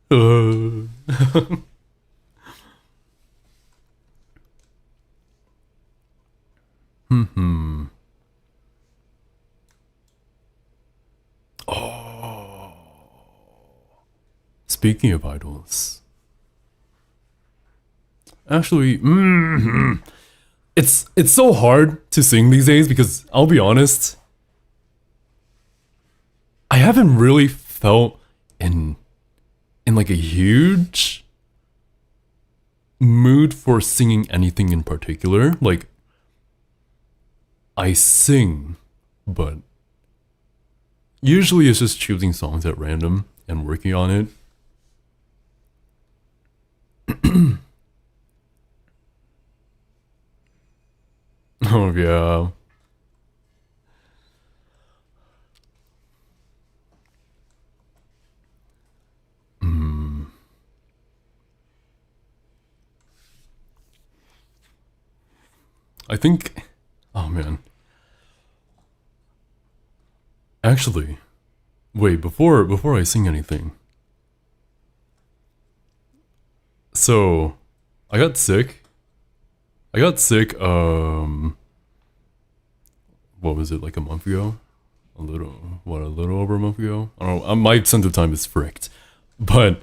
Oh. Speaking of idols. Actually, it's so hard to sing these days because I'll be honest, I haven't really felt in like a huge mood for singing anything in particular. Like I sing, but usually it's just choosing songs at random and working on it. Oh yeah. I think, oh man. Actually, wait, before I sing anything. So, I got sick. I got sick what was it, like a month ago? A little over a month ago? I don't know, my sense of time is fricked. But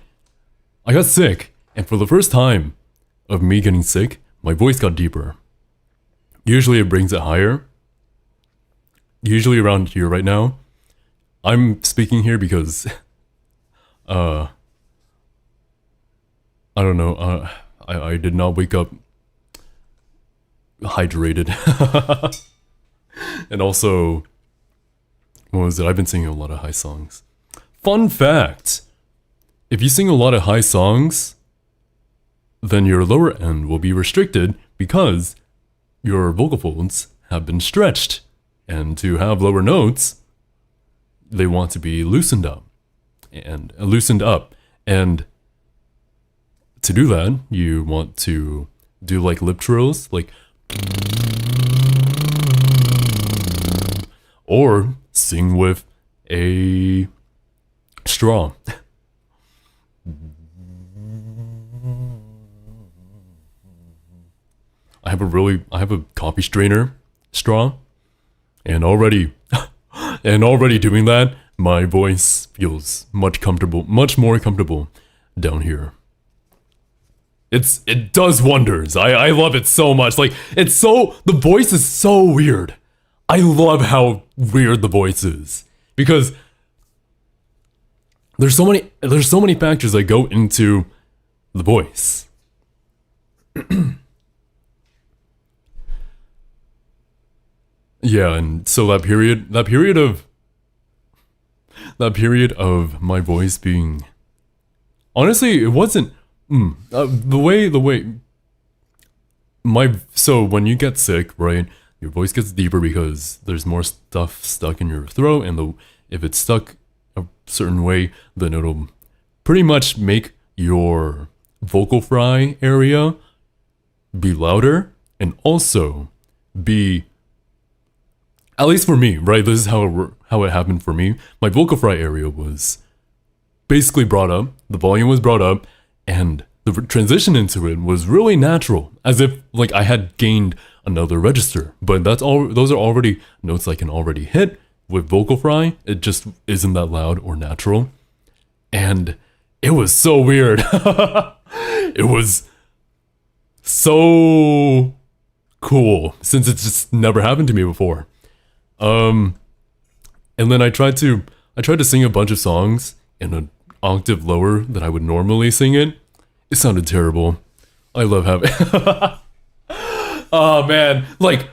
I got sick, and for the first time of me getting sick, my voice got deeper. Usually it brings it higher. Usually around here right now. I'm speaking here because I don't know, I did not wake up hydrated. And also, what was it? I've been singing a lot of high songs. Fun fact, if you sing a lot of high songs, then your lower end will be restricted because your vocal folds have been stretched. And to have lower notes, they want to be loosened up. And to do that, you want to do like lip trills, like, or sing with a straw. I have a coffee strainer straw, and already doing that, my voice feels much more comfortable down here. It does wonders. I love it so much. Like, the voice is so weird. I love how weird the voice is because there's so many factors that go into the voice. Yeah, and so that period of my voice being, honestly, it wasn't the way so when you get sick, right, your voice gets deeper because there's more stuff stuck in your throat, and if it's stuck a certain way, then it'll pretty much make your vocal fry area be louder and also be, at least for me, right? This is how it happened for me. My vocal fry area was basically brought up, the volume was brought up, and the transition into it was really natural, as if like I had gained another register. But those are already notes I can already hit with vocal fry. It just isn't that loud or natural. And it was so weird. It was so cool since it's just never happened to me before. And then I tried to sing a bunch of songs in an octave lower than I would normally sing it. It sounded terrible. I love having. Oh man, like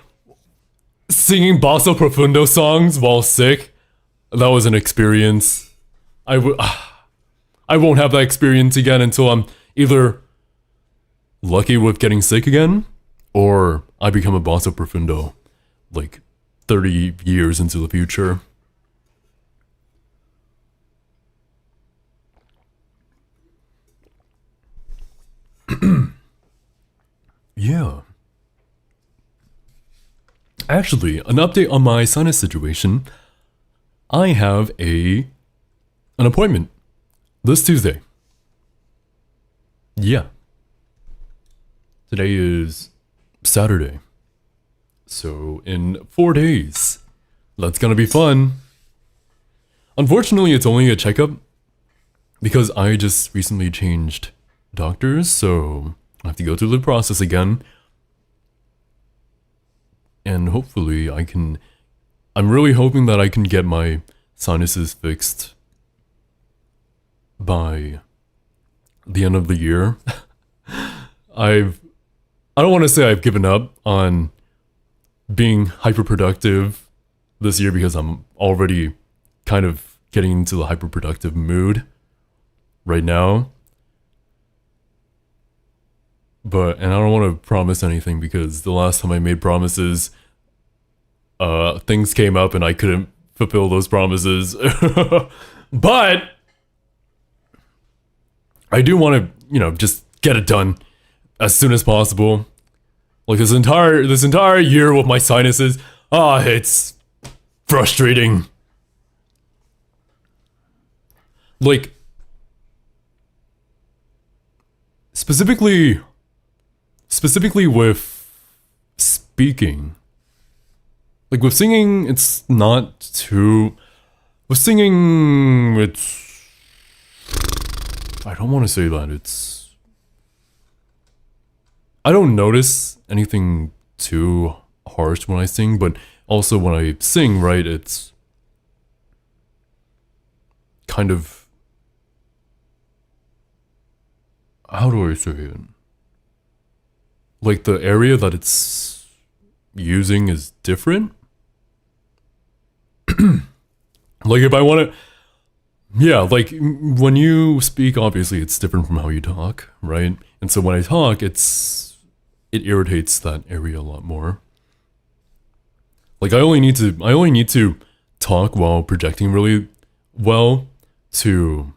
singing basso profundo songs while sick. That was an experience. I won't have that experience again until I'm either lucky with getting sick again, or I become a basso profundo, like 30 years into the future. Yeah. Actually, an update on my sinus situation. I have an appointment this Tuesday. Yeah. Today is Saturday. So in 4 days. That's gonna be fun. Unfortunately, it's only a checkup because I just recently changed doctors, so I have to go through the process again. And hopefully I'm really hoping that I can get my sinuses fixed by the end of the year. I don't want to say I've given up on being hyperproductive this year because I'm already kind of getting into the hyperproductive mood right now. And I don't want to promise anything because the last time I made promises, things came up and I couldn't fulfill those promises. But I do want to, just get it done as soon as possible. Like this entire year with my sinuses, it's frustrating. Like specifically with speaking. Like with singing, it's not too. With singing, it's. I don't want to say that. I don't notice anything too harsh when I sing, but also when I sing, right, it's kind of. How do I say it? Like the area that it's using is different. Like if I want to, yeah, like when you speak, obviously it's different from how you talk, right? And so when I talk, it irritates that area a lot more. Like I only need to talk while projecting really well to.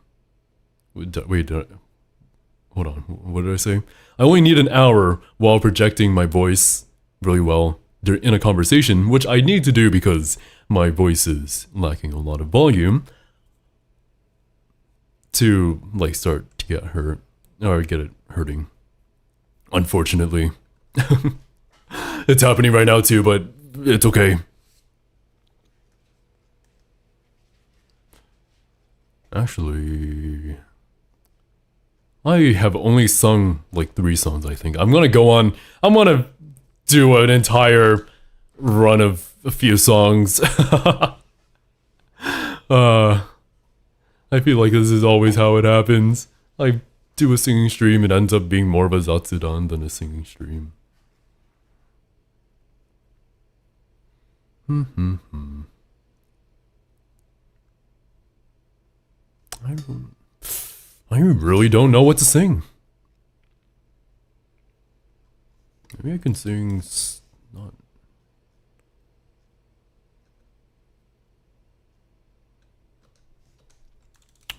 Wait, hold on. What did I say? I only need an hour while projecting my voice really well in a conversation, which I need to do because my voice is lacking a lot of volume to like start to get hurt or get it hurting. Unfortunately. It's happening right now too, but it's okay. Actually, I have only sung like 3 songs, I think. I'm gonna do an entire run of a few songs. I feel like this is always how it happens. I do a singing stream, it ends up being more of a Zatsudan than a singing stream. I really don't know what to sing. Maybe I can sing not.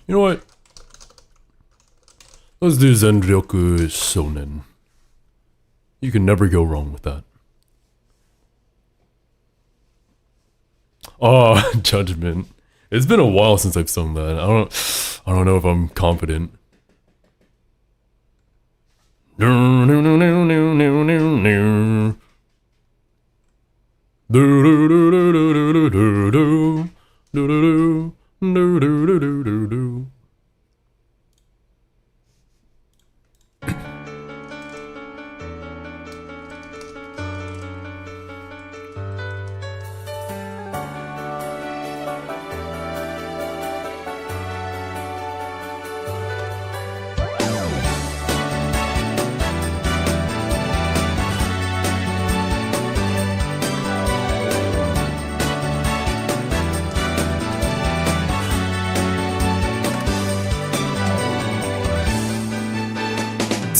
You know what? Let's do Zenryoku Shonen. You can never go wrong with that. Oh, Judgment. It's been a while since I've sung that. I don't know if I'm confident.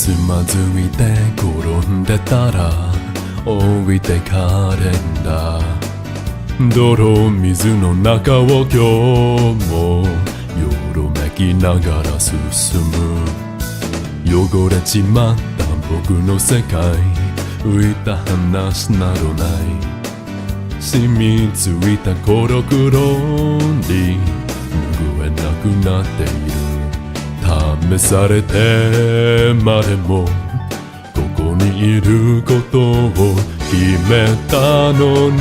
つまずいて転んでたら置いてかれんだ。泥水の中を今日もよろめきながら進む。汚れちまった僕の世界、浮いた話などない。染みついた孤独論に拭えなくなっている。試されてまでもここにいることを決めたのに、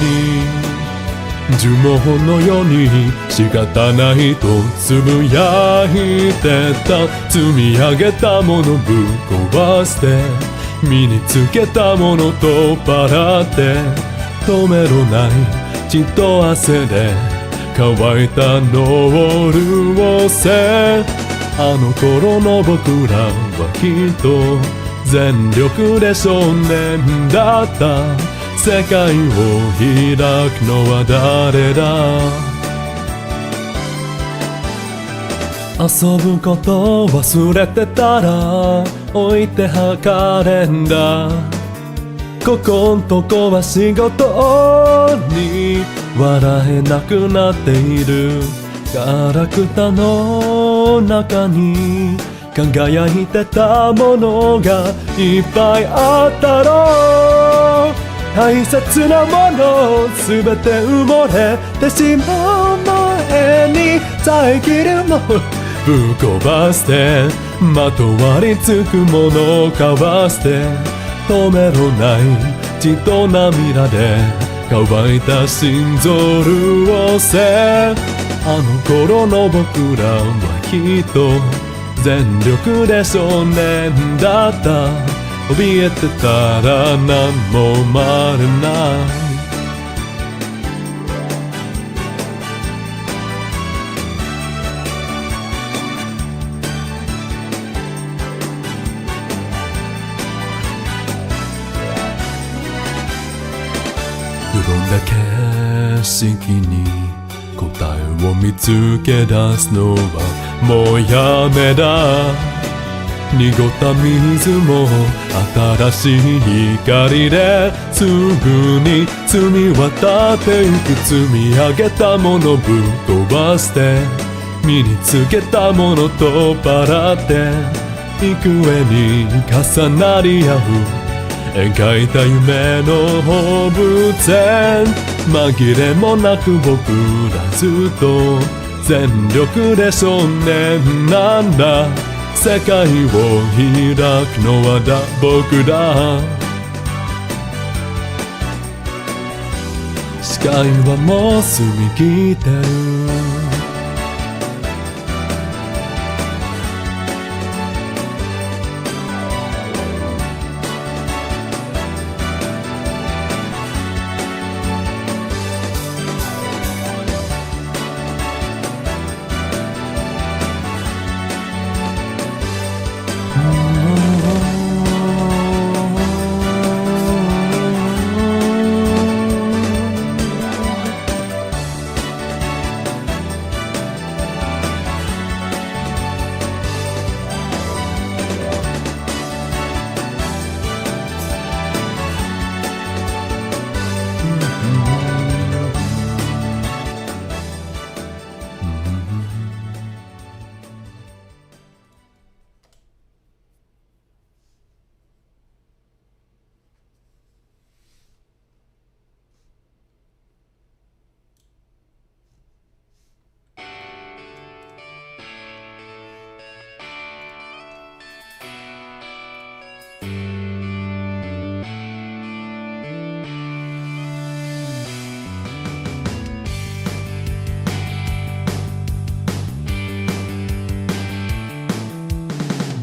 呪文のように仕方ないとつぶやいてた。積み上げたものぶっ壊して、身につけたものと払って、止めろない血と汗で乾いたのを潤せ。あの頃の僕らはきっと全力で少年だった。世界を開くのは誰だ。遊ぶこと忘れてたら置いてはかれんだ。ここんとこは仕事に笑えなくなっている。ガラクタの中に輝いてたものがいっぱいあったろう。大切なものすべて埋もれてしまう前に、遮るもぶっ飛ばして、まとわりつくものをかわして、止めろない血と涙で乾いた心臓潤せ。あの頃の僕らはきっと全力で少年だった。怯えてたら何も生まれない。よどんだ景色に答えを見つけ出すのはもうやめだ。濁った水も新しい光ですぐに積み渡ってゆく。積み上げたものぶっ飛ばして、身につけたものと払って、幾重に重なり合う描いた夢の放物線。紛れもなく僕らずっと全力で少年なんだ。世界を開くのは僕だ。視界はもう澄み切ってる。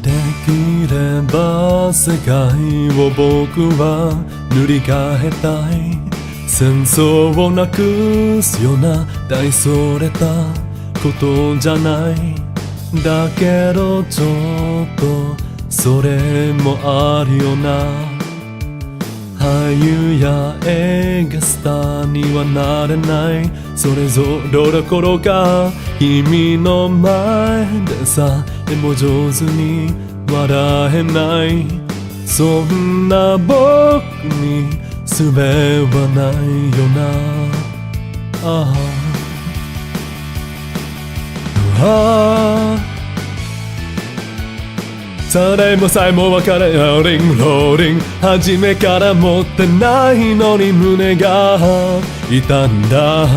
できれば世界を僕は塗り替えたい。戦争をなくすような大それたことじゃない。だけどちょっとそれもあるよな。俳優や映画スターにはなれない。それぞれどころか君の前でさえも上手に笑えない、そんな僕に術はないよな。ああ、誰もさえも別れローリングローリング、初めから持ってないのに胸が痛んだ。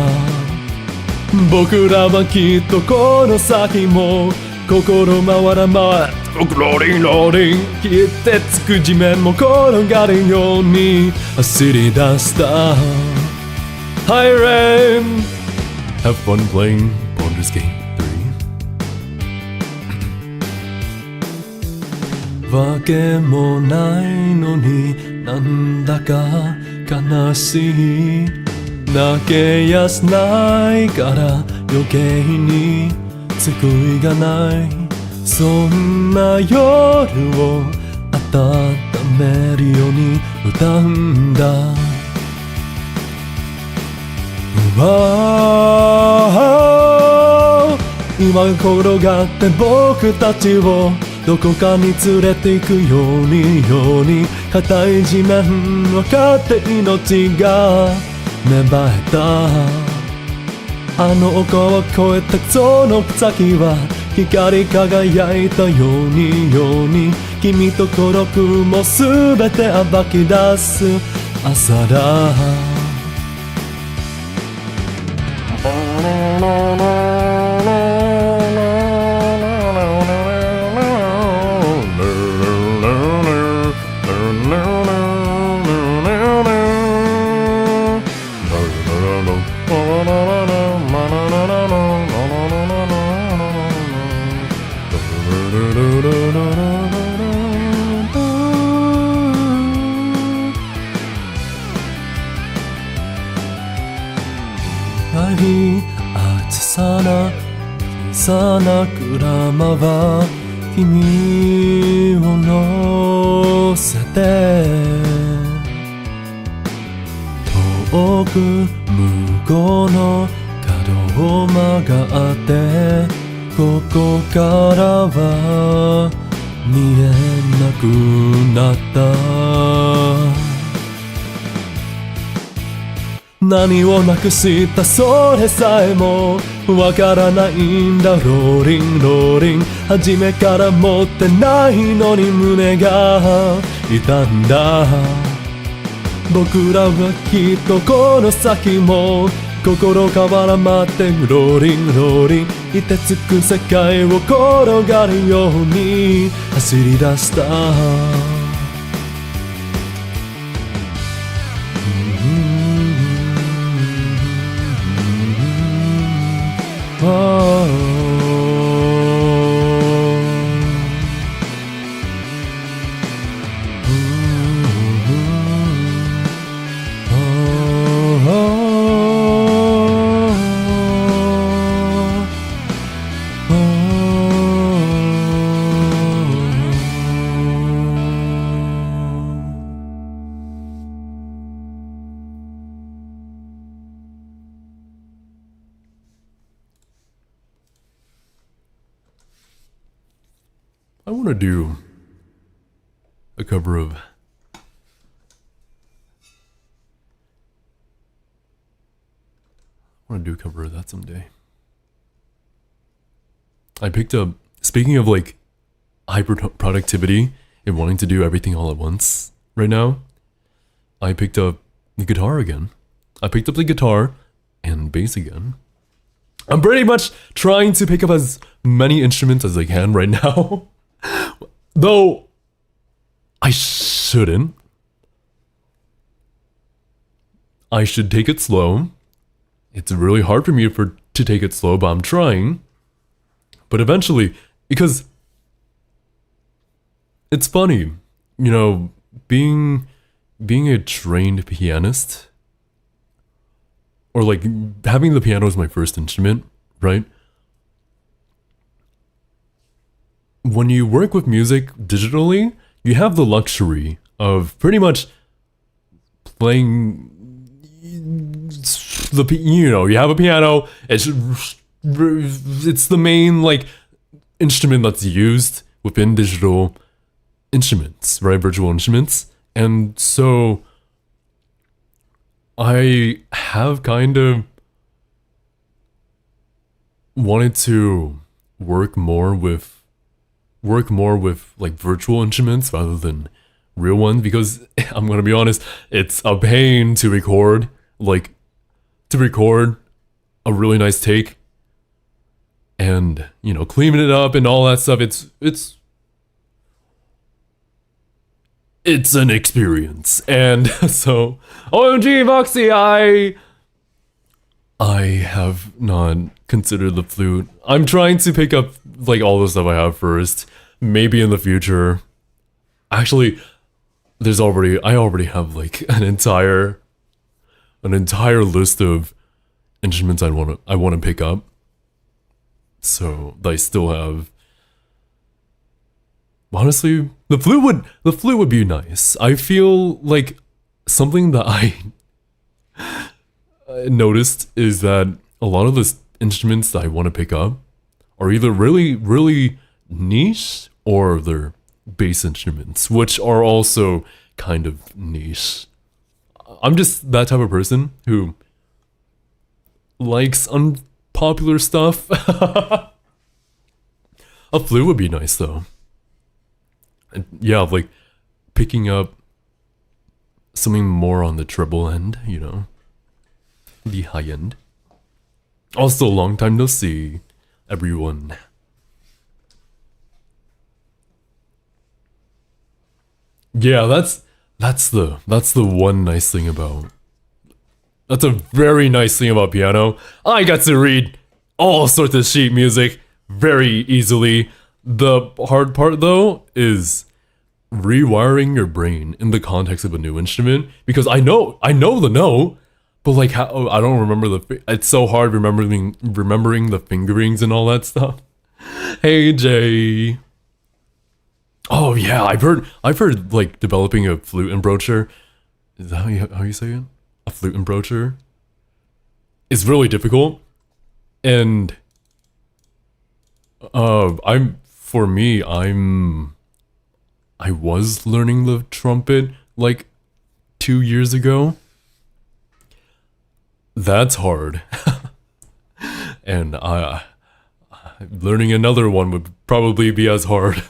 僕らはきっとこの先も心回ら回ローリンローリン、消えてつく地面も転がるように走り出した。 Hi Rain, have fun playing Baldur's Gate 3. わけもないのになんだか悲しい、泣けやしないから余計に救いがない、そんな夜を温めるように歌うんだ。今転がって僕たちをどこかに連れて行くように硬い地面分かって命が芽生えた。あの丘を越えたその先は光り輝いたように君と孤独も全て暴き出す朝だ。小さなクラマは君を乗せて遠く向こうの角を曲がってここからは見えなくなった。何をなくしたそれさえもわからないんだ。ローリンローリン、初めから持ってないのに胸が痛んだ。僕らはきっとこの先も心から待ってローリンローリン、凍てつく世界を転がるように走り出した。I want to do a cover of that someday. I picked up, speaking of like hyper productivity and wanting to do everything all at once right now, I picked up the guitar again. I picked up the guitar and bass again. I'm pretty much trying to pick up as many instruments as I can right now. Though I shouldn't. I should take it slow. It's really hard for me to take it slow, but I'm trying. But eventually, because it's funny, you know, being a trained pianist, or like having the piano as my first instrument, right? When you work with music digitally, you have the luxury of pretty much playing you have a piano, it's the main like instrument that's used within digital instruments, right? Virtual instruments. And so I have kind of wanted to work more with like virtual instruments rather than real ones because I'm gonna be honest, it's a pain to record, like to record a really nice take and cleaning it up and all that stuff. It's an experience. And so OMG Voxy, I have not considered the flute. I'm trying to pick up like all the stuff I have first. Maybe in the future. Actually, I already have like an entire list of instruments I want to pick up. So I still have. Honestly, the flute would be nice. I feel like something that I noticed is that a lot of the instruments that I want to pick up are either really, really niche or they're bass instruments, which are also kind of niche. I'm just that type of person who likes unpopular stuff. A flute would be nice though. And yeah, like picking up something more on the treble end, the high end. Also, long time no see, everyone. Yeah, that's the one nice thing about. That's a very nice thing about piano. I got to read all sorts of sheet music very easily. The hard part though is rewiring your brain in the context of a new instrument because I know the note, but like how I don't remember it's so hard remembering the fingerings and all that stuff. Hey Jay. Oh yeah, I've heard like developing a flute embrocher. Is that how you say it? A flute embrocher is really difficult, and I was learning the trumpet like 2 years ago. That's hard, and learning another one would probably be as hard.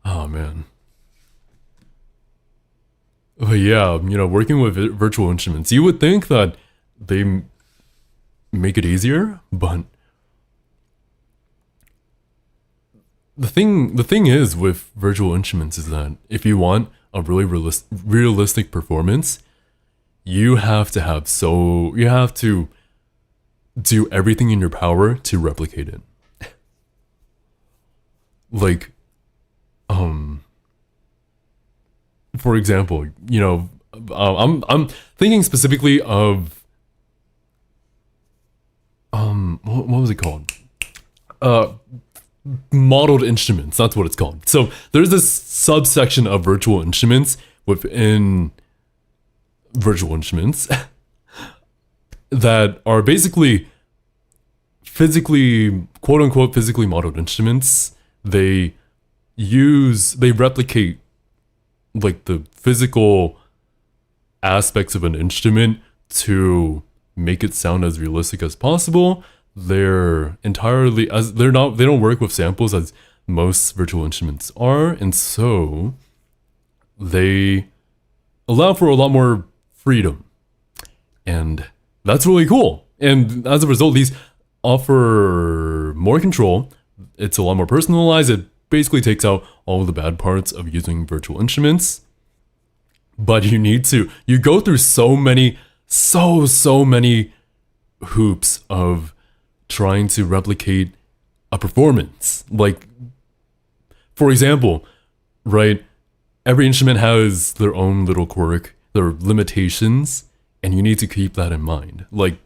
Oh man. But yeah, working with virtual instruments, you would think that they make it easier, but the thing is with virtual instruments is that if you want a really realistic performance, you have to do everything in your power to replicate it. Like for example, I'm thinking specifically of what was it called? Modeled instruments. That's what it's called. So there's this subsection of virtual instruments within virtual instruments that are basically physically, quote unquote, physically modeled instruments. They replicate like the physical aspects of an instrument to make it sound as realistic as possible. They don't work with samples as most virtual instruments are, and so they allow for a lot more freedom, and that's really cool. And as a result, these offer more control. It's a lot more personalized. It basically takes out all of the bad parts of using virtual instruments, but you go through so many hoops of trying to replicate a performance. Like, for example, right, every instrument has their own little quirk, their limitations, and you need to keep that in mind. Like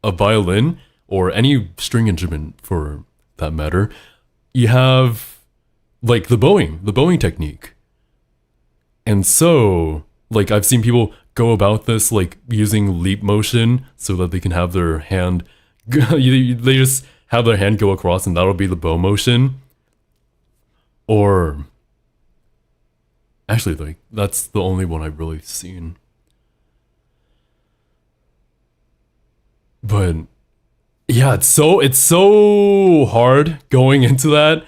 a violin or any string instrument for that matter, you have like the bowing technique. And so, like, I've seen people go about this like using leap motion so that they can have their hand They just have their hand go across and that'll be the bow motion. Or actually, like that's the only one I've really seen. But yeah, it's so hard going into that,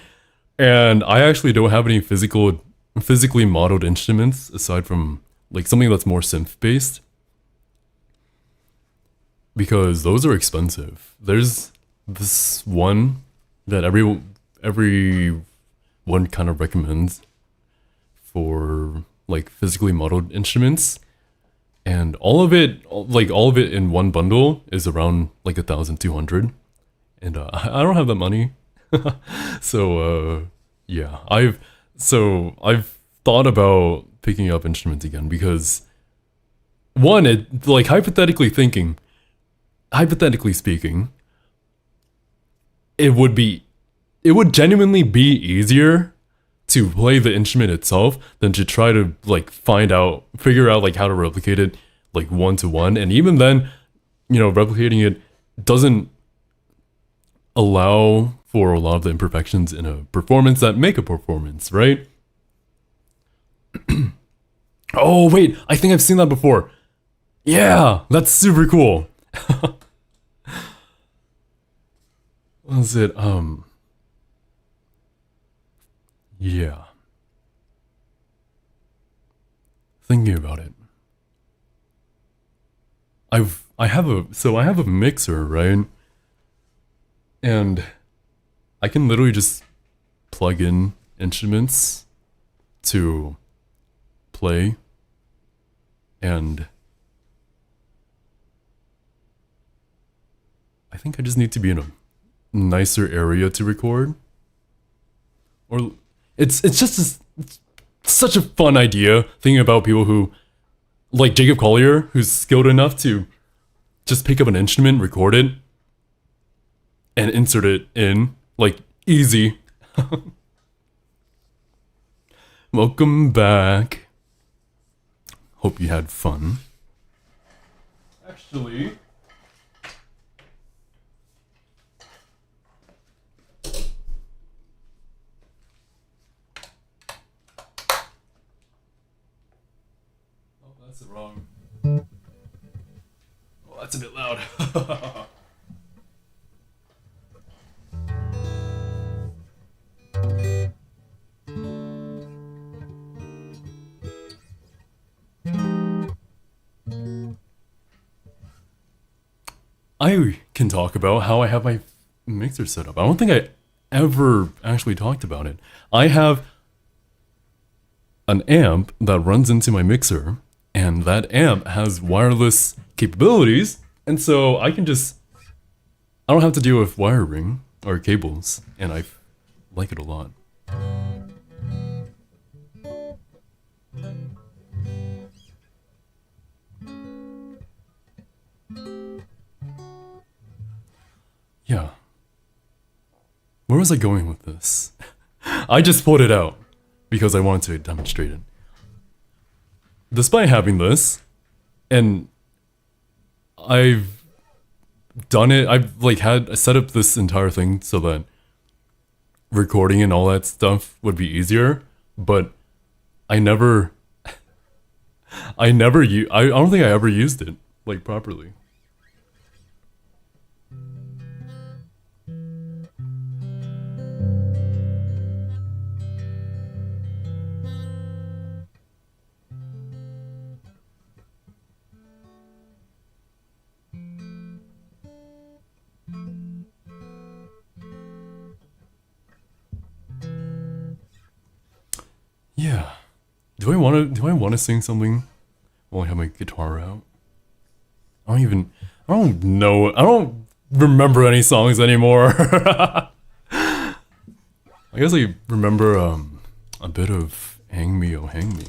and I actually don't have any physically modeled instruments aside from like something that's more synth based because those are expensive. There's this one that everyone kind of recommends for like physically modeled instruments, and all of it in one bundle is around like 1,200, and I don't have that money. So yeah, I've thought about picking up instruments again because one, it like hypothetically speaking, it would genuinely be easier to play the instrument itself than to try to like figure out like how to replicate it like one to one. And even then, replicating it doesn't allow for a lot of the imperfections in a performance that make a performance, right? Oh wait, I think I've seen that before. Yeah, that's super cool. What was it? Yeah. Thinking about it. I have a mixer, right? And I can literally just plug in instruments to play, and I think I just need to be in a nicer area to record. Or it's such a fun idea thinking about people who like Jacob Collier, who's skilled enough to just pick up an instrument, record it, and insert it in like easy. Welcome back. Hope you had fun. Actually, that's the wrong. Oh, that's a bit loud. I can talk about how I have my mixer set up. I don't think I ever actually talked about it. I have an amp that runs into my mixer, and that amp has wireless capabilities, and so I don't have to deal with wiring or cables, and I like it a lot. Yeah. Where was I going with this? I just pulled it out because I wanted to demonstrate it. Despite having this, and I've done it, I've like had set up this entire thing so that recording and all that stuff would be easier, but I I don't think I ever used it like properly. Yeah. Do I want to sing something while I have my guitar out? I don't know. I don't remember any songs anymore. I guess I remember a bit of Hang Me, Oh Hang Me.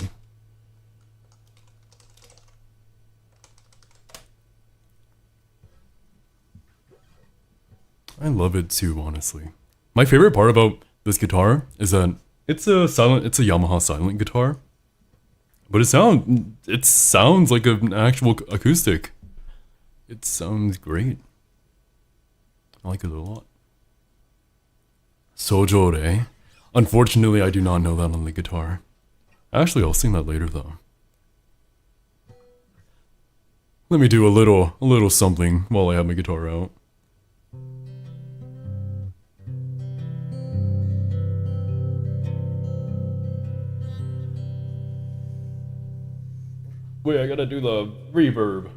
I love it too, honestly. My favorite part about this guitar is that it's a Yamaha silent guitar, but it sounds like an actual acoustic. It sounds great. I like it a lot. Sojore. Unfortunately, I do not know that on the guitar. Actually, I'll sing that later though. Let me do a little something while I have my guitar out. Wait, I gotta do the reverb.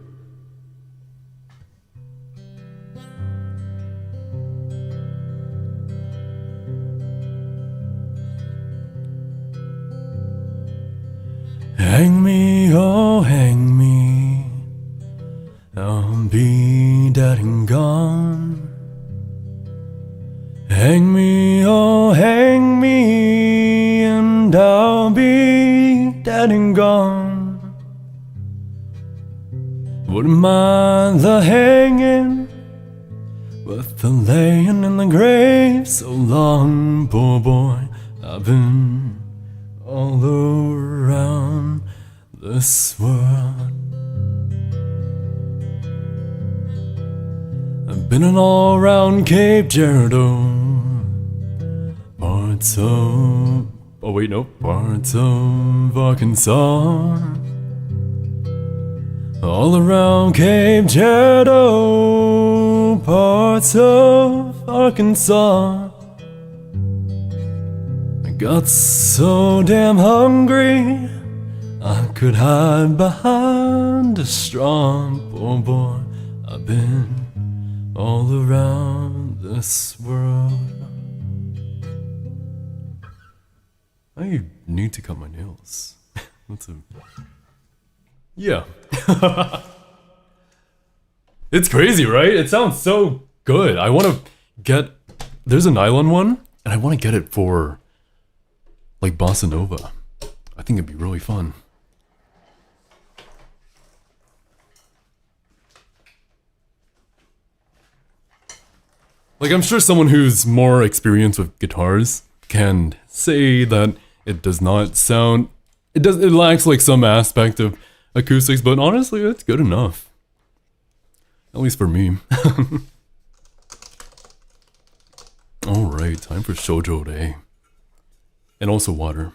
Hang me, oh hang me, I'll be dead and gone. Hang me, oh hang me, and I'll be dead and gone. Wouldn't mind the hanging, but the laying in the grave so long, poor boy, I've been all around this world. I've been an all round Cape Girardeau, parts of Arkansas. All around Cape Girardeau, parts of Arkansas. I got so damn hungry, I could hide behind a straw. Poor boy, I've been all around this world. I need to cut my nails. Yeah. It's crazy, right? It sounds so good. I want to get... There's a nylon one, and I want to get it for, like, bossa nova. I think it'd be really fun. Like, I'm sure someone who's more experienced with guitars can say that it does not sound... It lacks, like, some aspect of acoustics, but honestly, it's good enough. At least for me. Alright, time for Shoujo Day. And also water.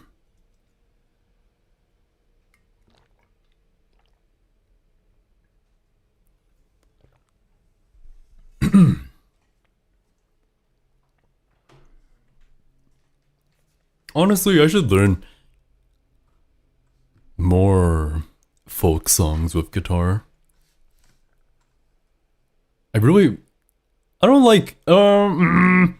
Honestly, I should learn more folk songs with guitar. I don't like, I'm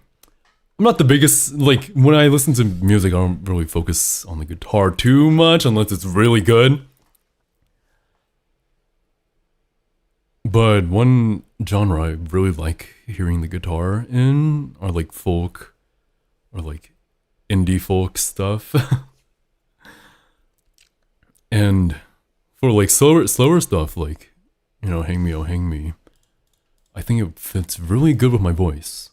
not the biggest, like, when I listen to music, I don't really focus on the guitar too much, unless it's really good. But one genre I really like hearing the guitar in are, like, folk, or, like, indie folk stuff. And for, like, slower stuff, like, you know, Hang Me, Oh Hang Me, I think it fits really good with my voice.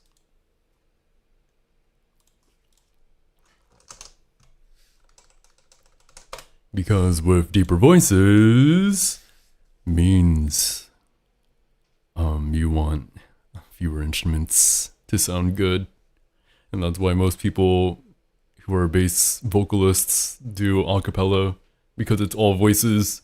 Because with deeper voices means you want fewer instruments to sound good. And that's why most people who are bass vocalists do a cappella, because it's all voices.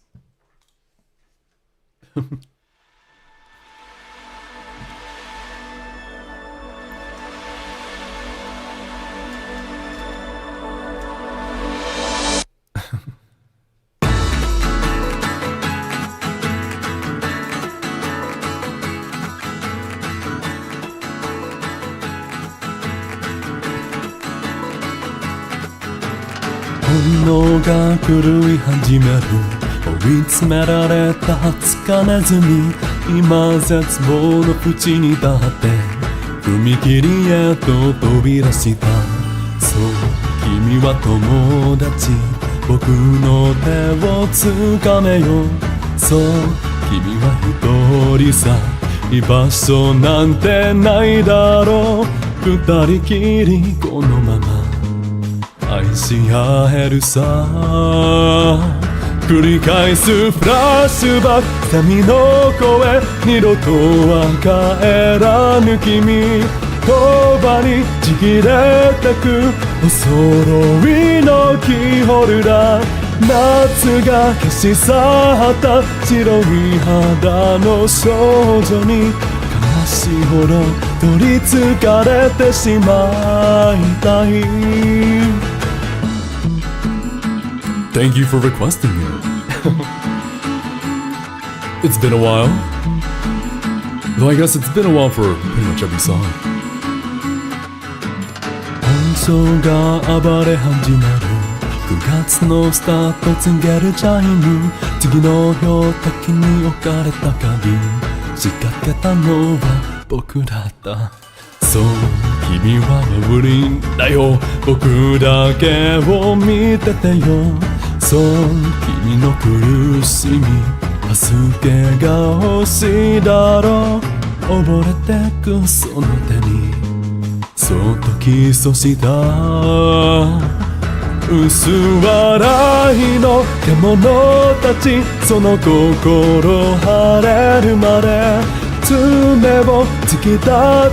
本能が狂い始める、追い詰められた掴めずに、今絶望の淵に立って踏切へと飛び出した。そう、君は友達、僕の手を掴めよ。そう、君は一人さ、居場所なんてないだろう。二人きりこのまま愛し合えるさ。繰り返すフラッシュバックセミの声二度とは帰らぬ君言葉にちぎれてくお揃いのキーホルダー夏が消し去った白い肌の少女に悲しいほど取りつかれてしまいたい Thank you for requesting it. It's been a while. Though I guess it's been a while for pretty much every song. 音章が暴れ始まる9月のスタート告げるチャイム次の標的に置かれた花瓶仕掛けたのは僕だったそう君は無理だよ僕だけを見ててよそう君の苦しみ助けが欲しいだろう溺れてくその手にそっとキスをした薄笑いの獣たちその心晴れるまで爪を突き立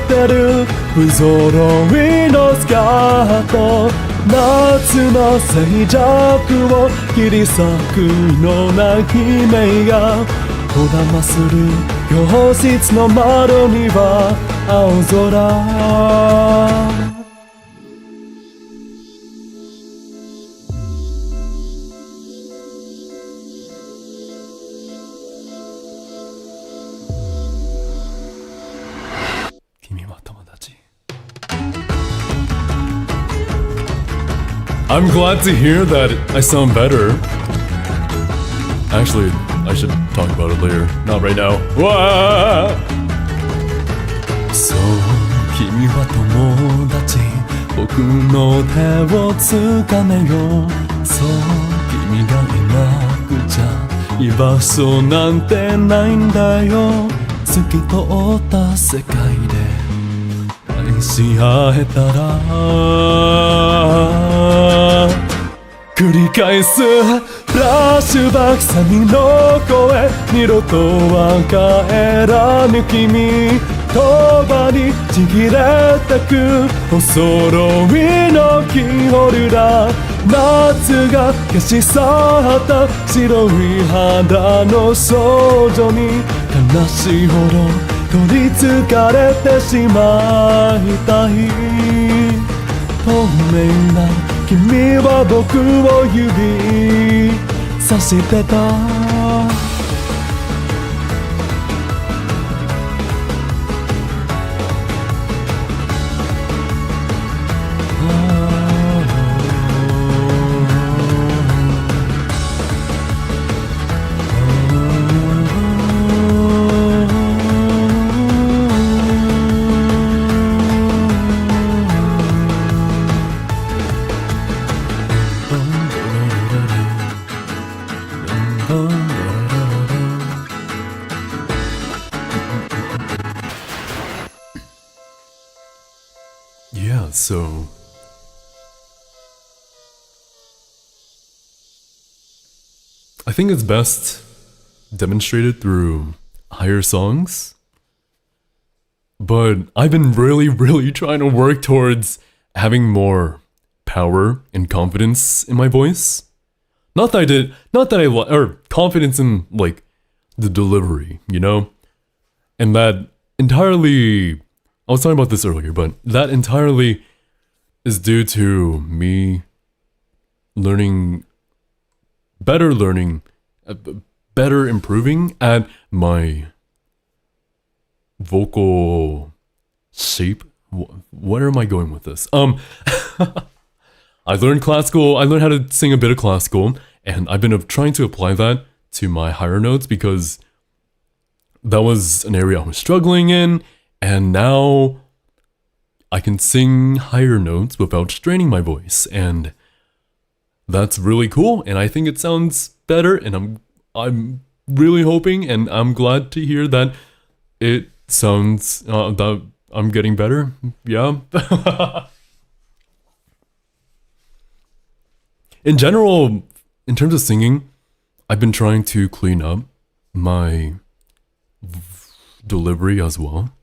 てる不揃いのスカート夏の静寂を切り裂くのな悲鳴がこだまする教室の窓には青空I'm glad to hear that I sound better. Actually, I should talk about it later. Not right now. So, 君は友達僕の手をつかめよそう君がいなくちゃ居場所なんてないんだよ透き通った世界で愛し合えたら繰り返すフラッシュバックセミの声二度とは帰らぬ君言葉にちぎれてくお揃いのキーホルダー夏が消し去った白い肌の少女に悲しいほど取りつかれてしまいたい透明な君は僕を指さしてたYeah, so I think it's best demonstrated through higher songs. But I've been really trying to work towards having more power and confidence in my voice. Not that or confidence in like the delivery, you know? And that entirely I was talking about this earlier, but that entirely is due to me learning, better improving at my vocal shape. Where am I going with this? I learned how to sing a bit of classical, and I've been trying to apply that to my higher notes because that was an area I was struggling in. And now I can sing higher notes without straining my voice, and that's really cool. And I think it sounds better. And I'm really hoping, and I'm glad to hear that it sounds that I'm getting better. Yeah. In general, in terms of singing, I've been trying to clean up my delivery as well,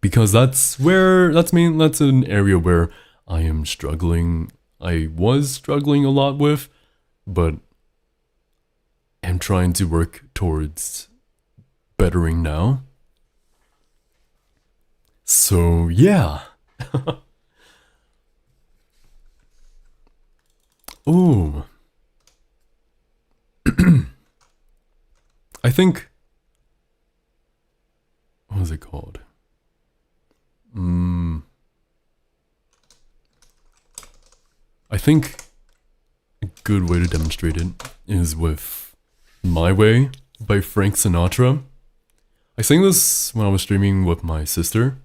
because that's an area where I am struggling. I was struggling a lot with, but I'm trying to work towards bettering now. So yeah. Ooh. I think, what was it called? I think a good way to demonstrate it is with My Way by Frank Sinatra. I sang this when I was streaming with my sister.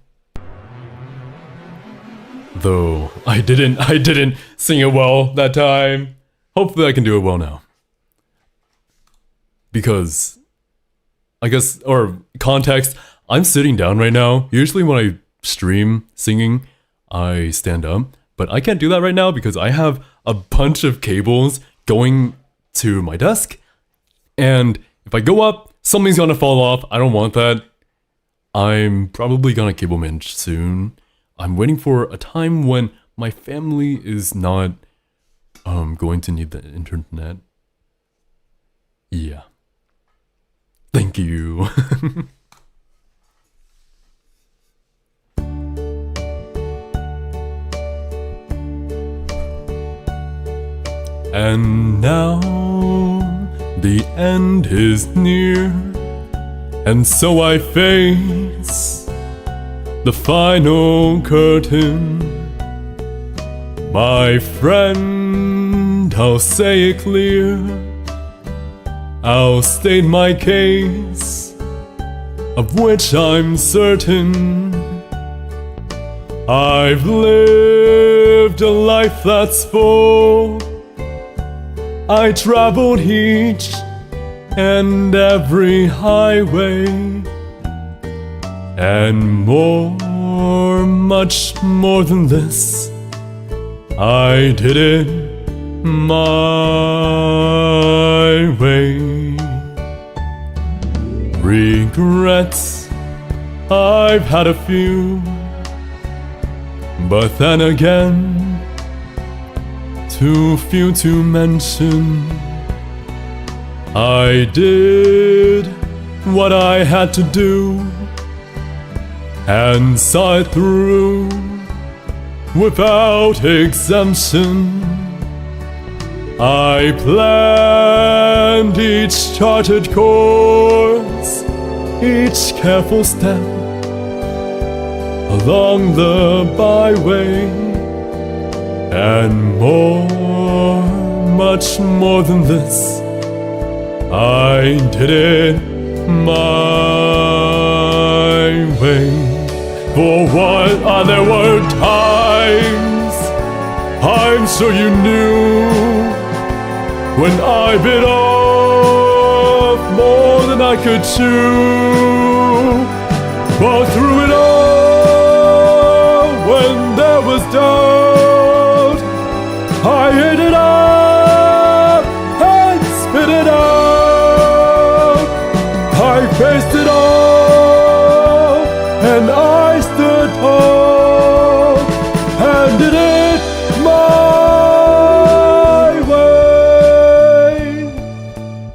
Though I didn't sing it well that time. Hopefully I can do it well now. Because, I guess, or context, I'm sitting down right now. Usually when I stream singing, I stand up. But I can't do that right now because I have a bunch of cables going to my desk. And if I go up, something's gonna fall off. I don't want that. I'm probably gonna cable manage soon. I'm waiting for a time when my family is not going to need the internet. Yeah. Thank you. And now the end is near, and so I face the final curtain. My friend, I'll say it clear. I'll state my case, of which I'm certain. I've lived a life that's full. I traveled each and every highway, and more, much more than this, I did it my way. Regrets, I've had a few, but then again, too few to mention. I did what I had to do and saw it through without exemption. I planned each charted course, each careful step along the byway, and more, much more than this, I did it my way. For what there were times, I'm sure you knew, when I bit off more than I could chew. But through it all, when there was doubt, I ate it up and spit it out. I faced it all, and I stood tall, and did it my way.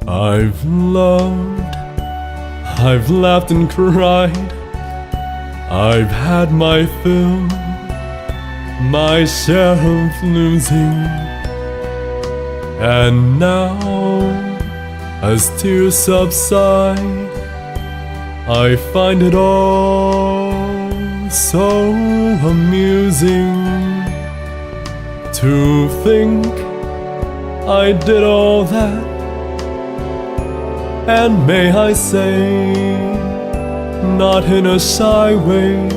I've loved, I've laughed and cried, I've had my fill, my share of losing. And now, as tears subside, I find it all so amusing to think I did all that, and may I say, not in a shy way.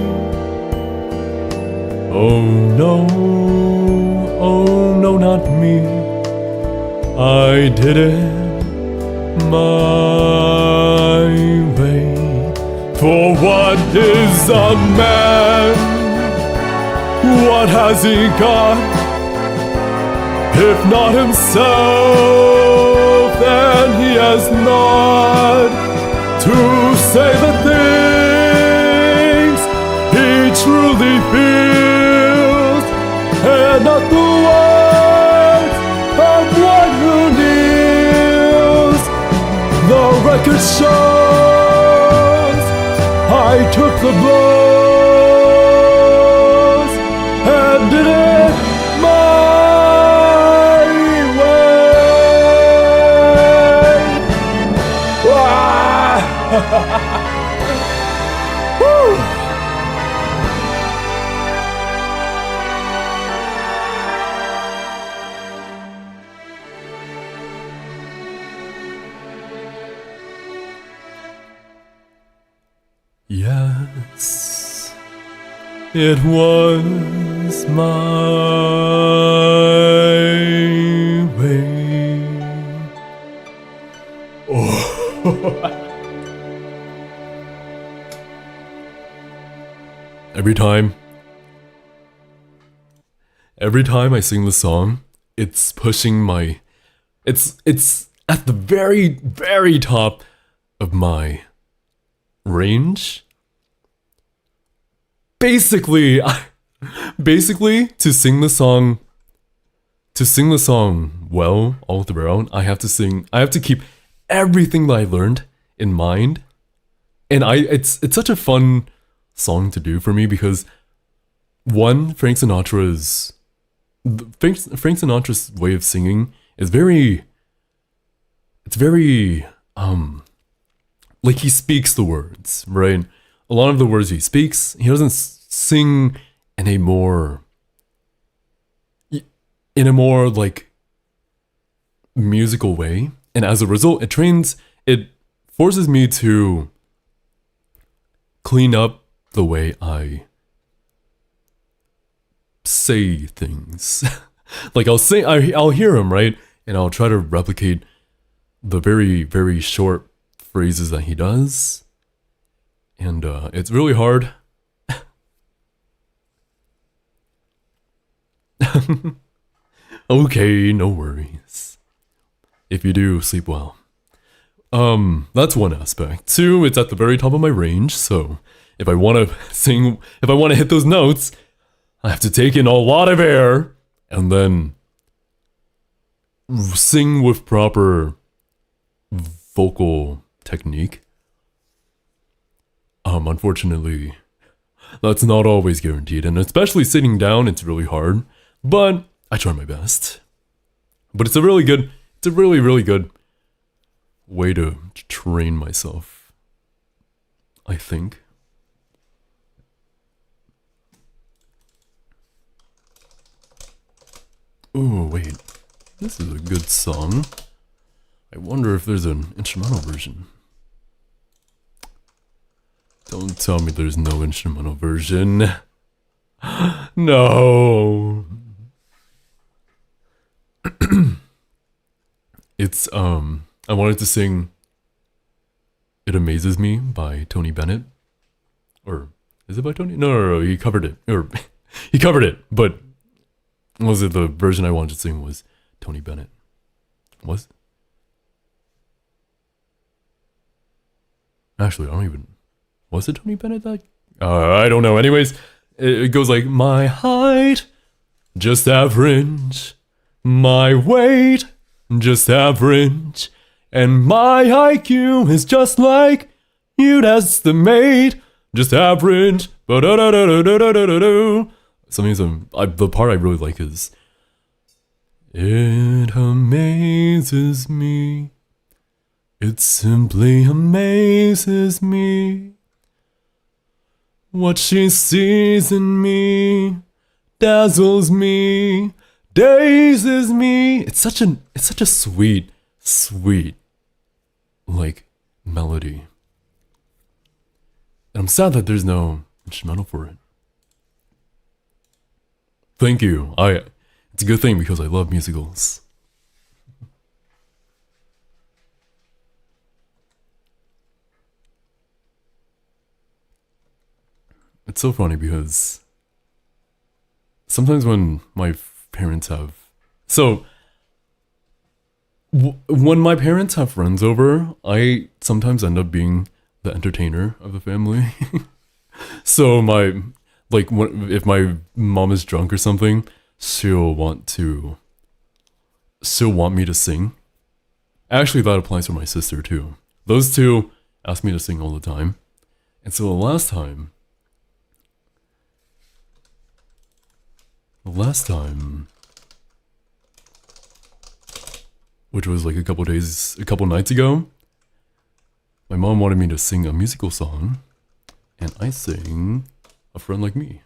Oh no, not me. I did it my way. For what is a man? What has he got, if not himself then he has not to say the things he truly feels, and not the words of one who kneels. The record shows I took the blows and did it my way. Woo! Yes, it was my way. Oh. Every time I sing the song, it's pushing my, it's at the very top of my range. Basically to sing the song well all throughout, I have to keep everything that I learned in mind. And it's such a fun song to do for me because one, Frank Sinatra's way of singing is very like he speaks the words, right? A lot of the words he speaks, he doesn't sing in a more like musical way. And as a result, it forces me to clean up the way I say things. Like I'll hear him, right? And I'll try to replicate the very short phrases that he does. And it's really hard. Okay, no worries. If you do, sleep well. That's one aspect. Two, it's at the very top of my range, so if I want to hit those notes, I have to take in a lot of air and then sing with proper vocal technique. Unfortunately, that's not always guaranteed, and especially sitting down, it's really hard, but I try my best. But it's a really good way to train myself, I think. Oh, wait. This is a good song. I wonder if there's an instrumental version. Don't tell me there's no instrumental version. No. It's, I wanted to sing It Amazes Me by Tony Bennett. Or, is it by Tony? No, he covered it. Or, he covered it, but was it the version I wanted to sing was Tony Bennett? Was? Actually, I don't even... Was it Tony Bennett that... I don't know. Anyways, it goes like, my height, just average. My weight, just average. And my IQ is just like you'd estimate. Just average. The part I really like is, it amazes me. It simply amazes me. What she sees in me dazzles me, dazes me. It's such a sweet, like, melody. And I'm sad that there's no instrumental for it. Thank you. It's a good thing because I love musicals. It's so funny because sometimes when my parents have... So, When my parents have friends over, I sometimes end up being the entertainer of the family. So if my mom is drunk or something, she'll want me to sing. Actually, that applies for my sister too. Those two ask me to sing all the time. And so the last time, which was like a couple nights ago, my mom wanted me to sing a musical song, and I sang A Friend Like Me.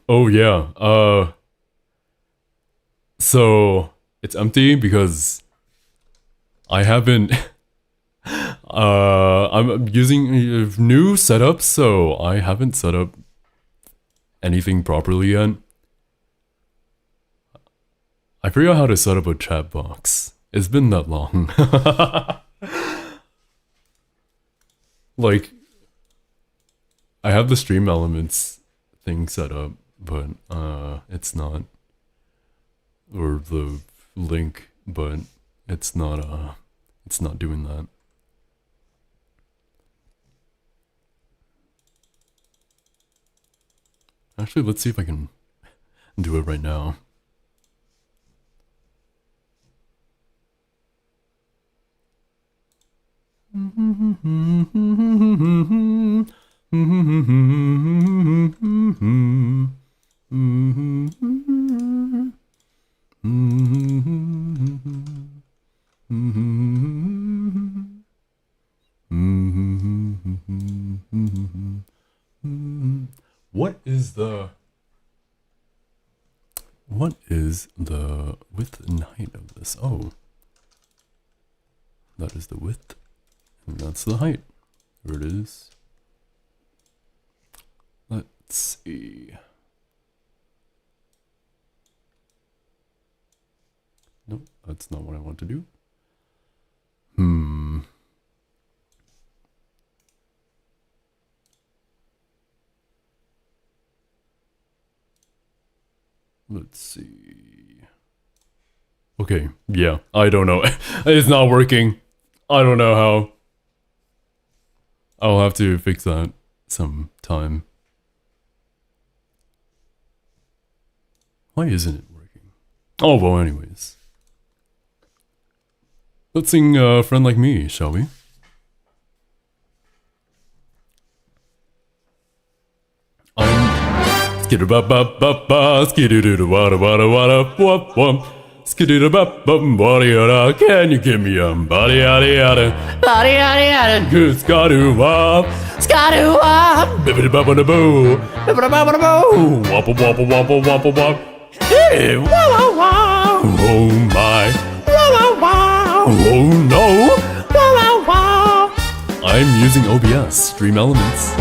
Oh yeah, so it's empty because I haven't, I'm using a new setup, so I haven't set up anything properly yet. I forgot how to set up a chat box. It's been that long. Like, I have the Stream Elements thing set up, but it's not, or the link, but it's not doing that. Actually, let's see if I can do it right now. What is the width and height of this? Oh, that is the width, and that's the height. There it is. Let's see. Nope, that's not what I want to do. Let's see. Okay, yeah, I don't know. It's not working. I don't know how. I'll have to fix that sometime. Why isn't it working? Oh, well, anyways. Let's sing A Friend Like Me, shall we? Skidoo-ba-ba-ba-ba, skidoo-doo-doo-wada-wada-wada-wop-wop. Skidoo-doo-ba-ba-ba-da-yada, can you give me a body-yada-yada? Body-yada-yada, good skadoo-wop. Skadoo-wop, bibbidi-ba-ba-da-boo, bibbidi-ba-ba-da-boo, wop-a-wop-a-wop-a-wop-a-wop. Hey, wow-wow-wow, oh my, wow-wow-wow, oh no, wow-wow-wow. I'm using OBS, Stream Elements.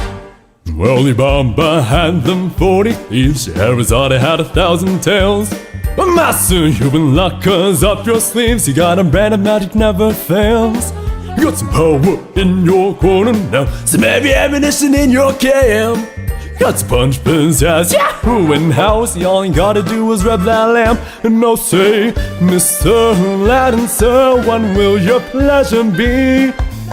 Well, the Bamba had them 40 thieves, Scheherazade had 1,000 tales. But master, you've been lockers up your sleeves, you got a brand of magic never fails. You got some power in your corner now, some heavy ammunition in your camp. You got some punch pizzazz, Yahoo and house, all you gotta do is rub that lamp. And I'll say, Mr. Aladdin, sir, what will your pleasure be?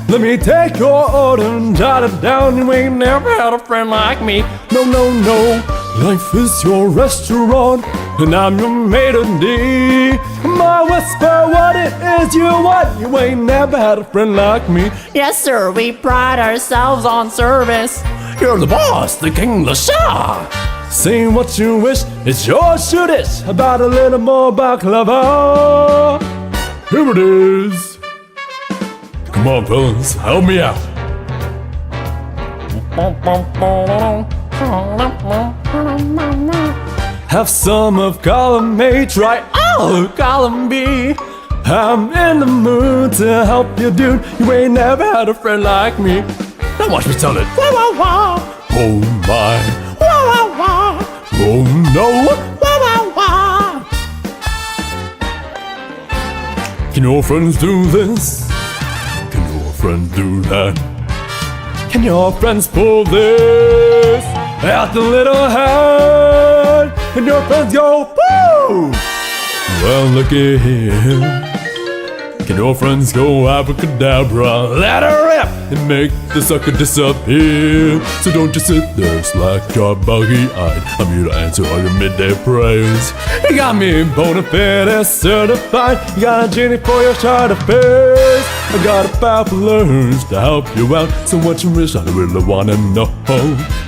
Let me take your order and jot it down. You ain't never had a friend like me. No, no, no. Life is your restaurant, and I'm your maitre d'. My whisper what it is you want. You ain't never had a friend like me. Yes, sir, we pride ourselves on service. You're the boss, the king, the shah. Say what you wish, it's your shoot it. About a little more baklava. Here it is. Come on, fellas, help me out. Have some of column A, try all of column B. I'm in the mood to help you, dude. You ain't never had a friend like me. Now watch me tell it. Wow, wow, wow. Oh my. Wow, wow, wow. Oh no. Wow, wow, wow. Can your friends do this? Can your friends do that? Can your friends pull this out the little head? And your friends go, woo! Well, looky here. Can your friends go abracadabra? Let her rip and make the sucker disappear. So don't just sit there slack-jawed, buggy-eyed. I'm here to answer all your midday prayers. You got me bona fide certified. You got a genie for your chart of face. I got a fabulous to help you out. So what you wish I really wanna know?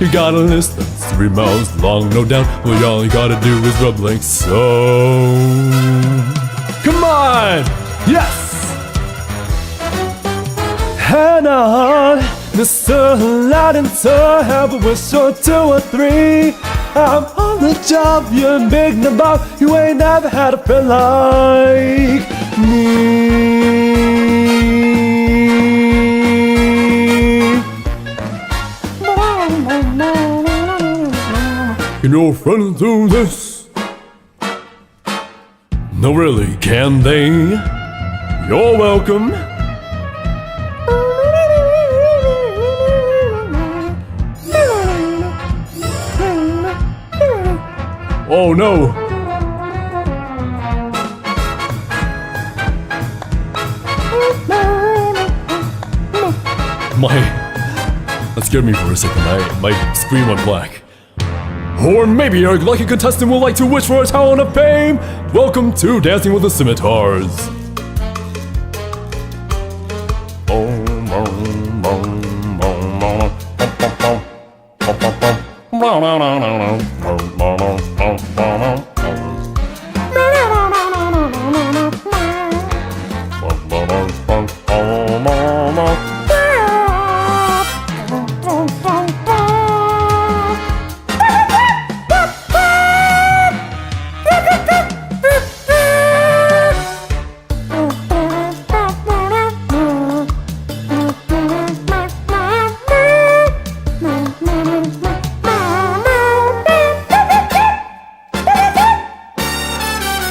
You got a list that's 3 miles long, no doubt. Well, all you gotta do is rub like so. Come on! Yes! And on, Mr. Aladdin, sir, have a wish or 2 or 3. I'm on the job you're big about. You ain't never had a friend like me. Can your friends do this? No, really, can they? You're welcome. Oh no! That scared me for a second. My screen went black. Or maybe our lucky contestant would like to wish for a town of fame. Welcome to Dancing with the Scimitars.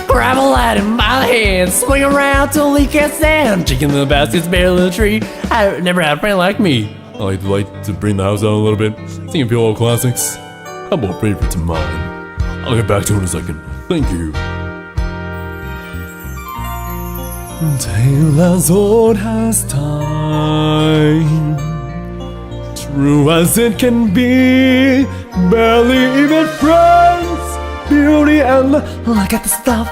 Grab Aladdin by the hand, swing around till he can't stand. Chicken in the basket's barely the tree. I never had a friend like me. I like to bring the house down a little bit, sing a few old classics. How about favorites of mine? I'll get back to it in a second. Thank you. Tale as old as time, true as it can be, barely even friends. Beauty and Look at the stuff,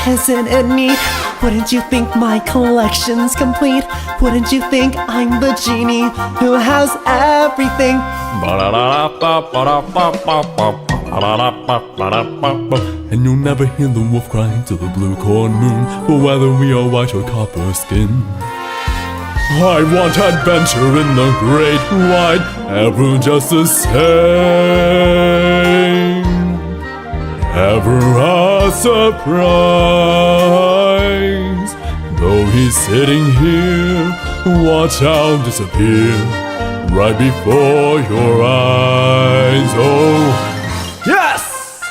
isn't it neat? Wouldn't you think my collection's complete? Wouldn't you think I'm the genie who has everything? And you'll never hear the wolf crying to the blue corn moon, for whether we are white or copper skin. I want adventure in the great wide, ever just the same. Ever a surprise. Though he's sitting here, watch out disappear right before your eyes. Oh, yes!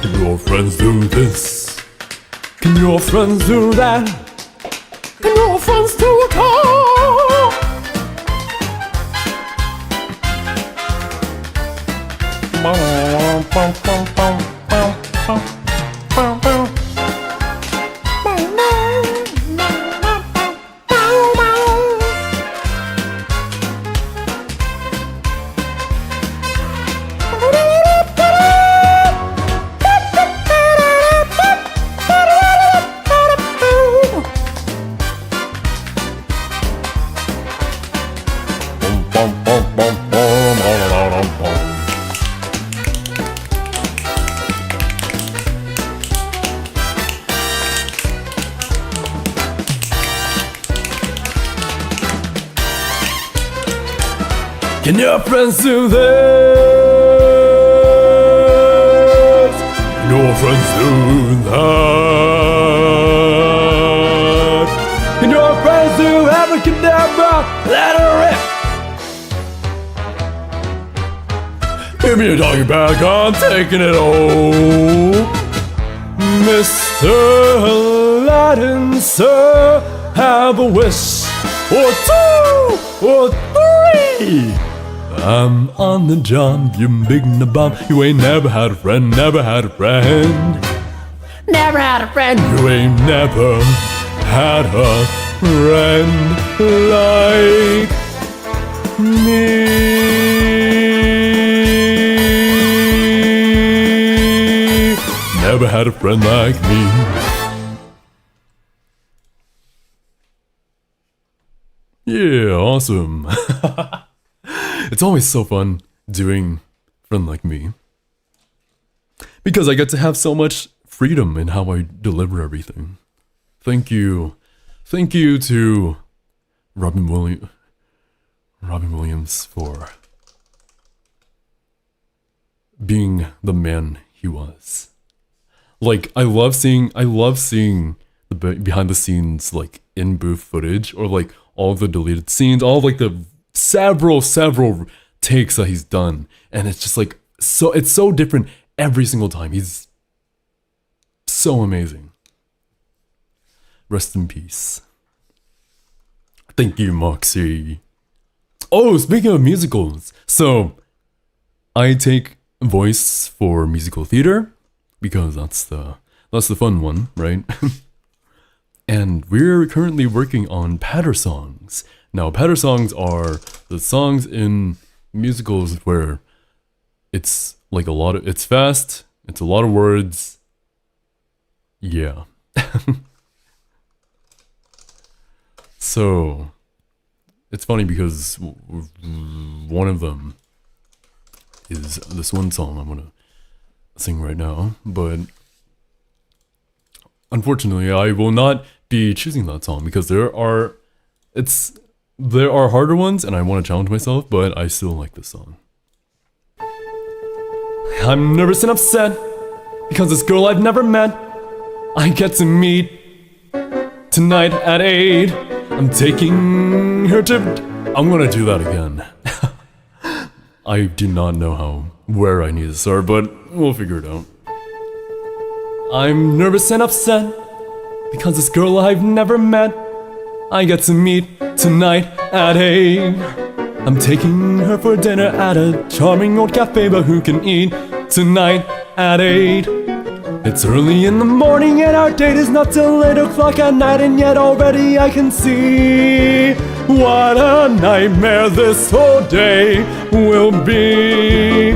Can your friends do this? Can your friends do that? Can your friends do that? Can your friends do this? Can your friends do that? Can your friends do abracadabra? Let her rip! Give me a doggy bag, I'm taking it home. Mr. Aladdin, sir, have a wish or 2 or 3. I'm on the job, you big nabob. You ain't never had a friend, never had a friend. Never had a friend. You ain't never had a friend like me. Never had a friend like me. Yeah, awesome. It's always so fun doing Friend Like Me. Because I get to have so much freedom in how I deliver everything. Thank you. Thank you to Robin Williams for being the man he was. Like, I love seeing the behind the scenes, like, in booth footage, or like all the deleted scenes, all like the several takes that he's done, and it's just like it's so different every single time. He's so amazing. Rest in peace. Thank you, Moxie. Oh, speaking of musicals, so I take voice for musical theater because that's the fun one, right? And we're currently working on patter songs. Now, patter songs are the songs in musicals where it's like it's fast, it's a lot of words. Yeah. So, it's funny because one of them is this one song I'm gonna sing right now, but unfortunately, I will not be choosing that song because there are harder ones and I want to challenge myself, but I still like this song. I'm nervous and upset because this girl I've never met I get to meet tonight at 8. I'm taking her to... I'm gonna do that again. I do not know where I need to start, but we'll figure it out. I'm nervous and upset because this girl I've never met I get to meet tonight at 8. I'm taking her for dinner at a charming old cafe, but who can eat tonight at 8? It's early in the morning and our date is not till 8 o'clock at night, and yet already I can see what a nightmare this whole day will be.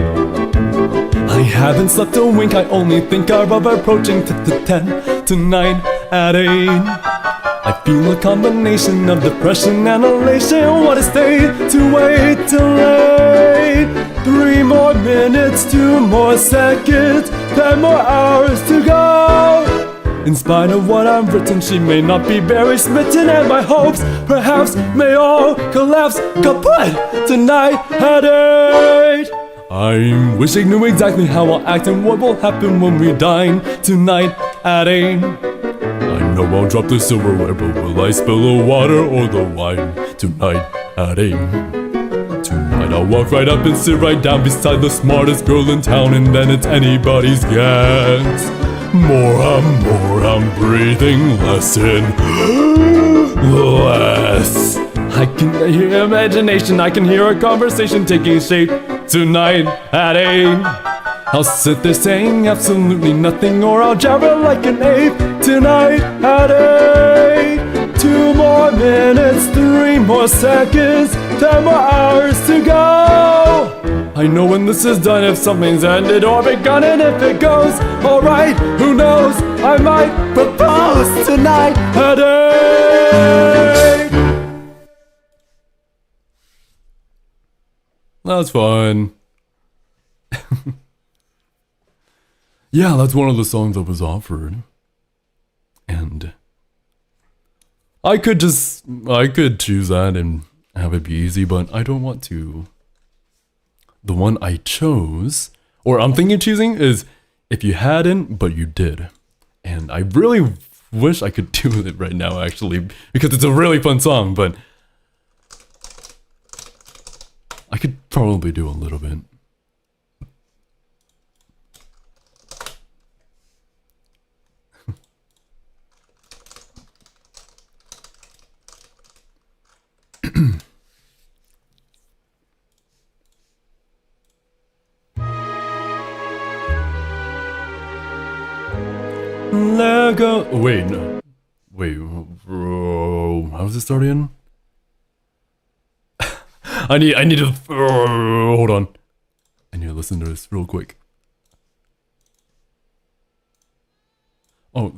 I haven't slept a wink, I only think of approaching 10 tonight at 8. I feel a combination of depression and elation. What a state to wait till 8. 3 more minutes, 2 more seconds, 10 more hours to go. In spite of what I've written, she may not be very smitten, and my hopes perhaps may all collapse kaput tonight at 8. I'm wishing knew exactly how I'll act and what will happen when we dine tonight at 8. I know I'll drop the silverware, but will I spill the water or the wine tonight at 8? Tonight I'll walk right up and sit right down beside the smartest girl in town, and then it's anybody's guess. More I'm breathing less and less. I can hear imagination, I can hear a conversation taking shape tonight at 8. I'll sit there saying absolutely nothing, or I'll jabber like an ape tonight at 8. 2 more minutes, 3 more seconds, 10 more hours to go. I know when this is done if something's ended or begun, and if it goes alright, who knows, I might propose tonight at 8. That was fun. Yeah, that's one of the songs that was offered. And I could choose that and have it be easy, but I don't want to. The one I chose, or I'm thinking of choosing, is If You Hadn't, But You Did. And I really wish I could do it right now, actually, because it's a really fun song, but I could probably do a little bit. Lego. Wait, no. Wait, bro. How's it start again? I need to. Hold on. I need to listen to this real quick. Oh.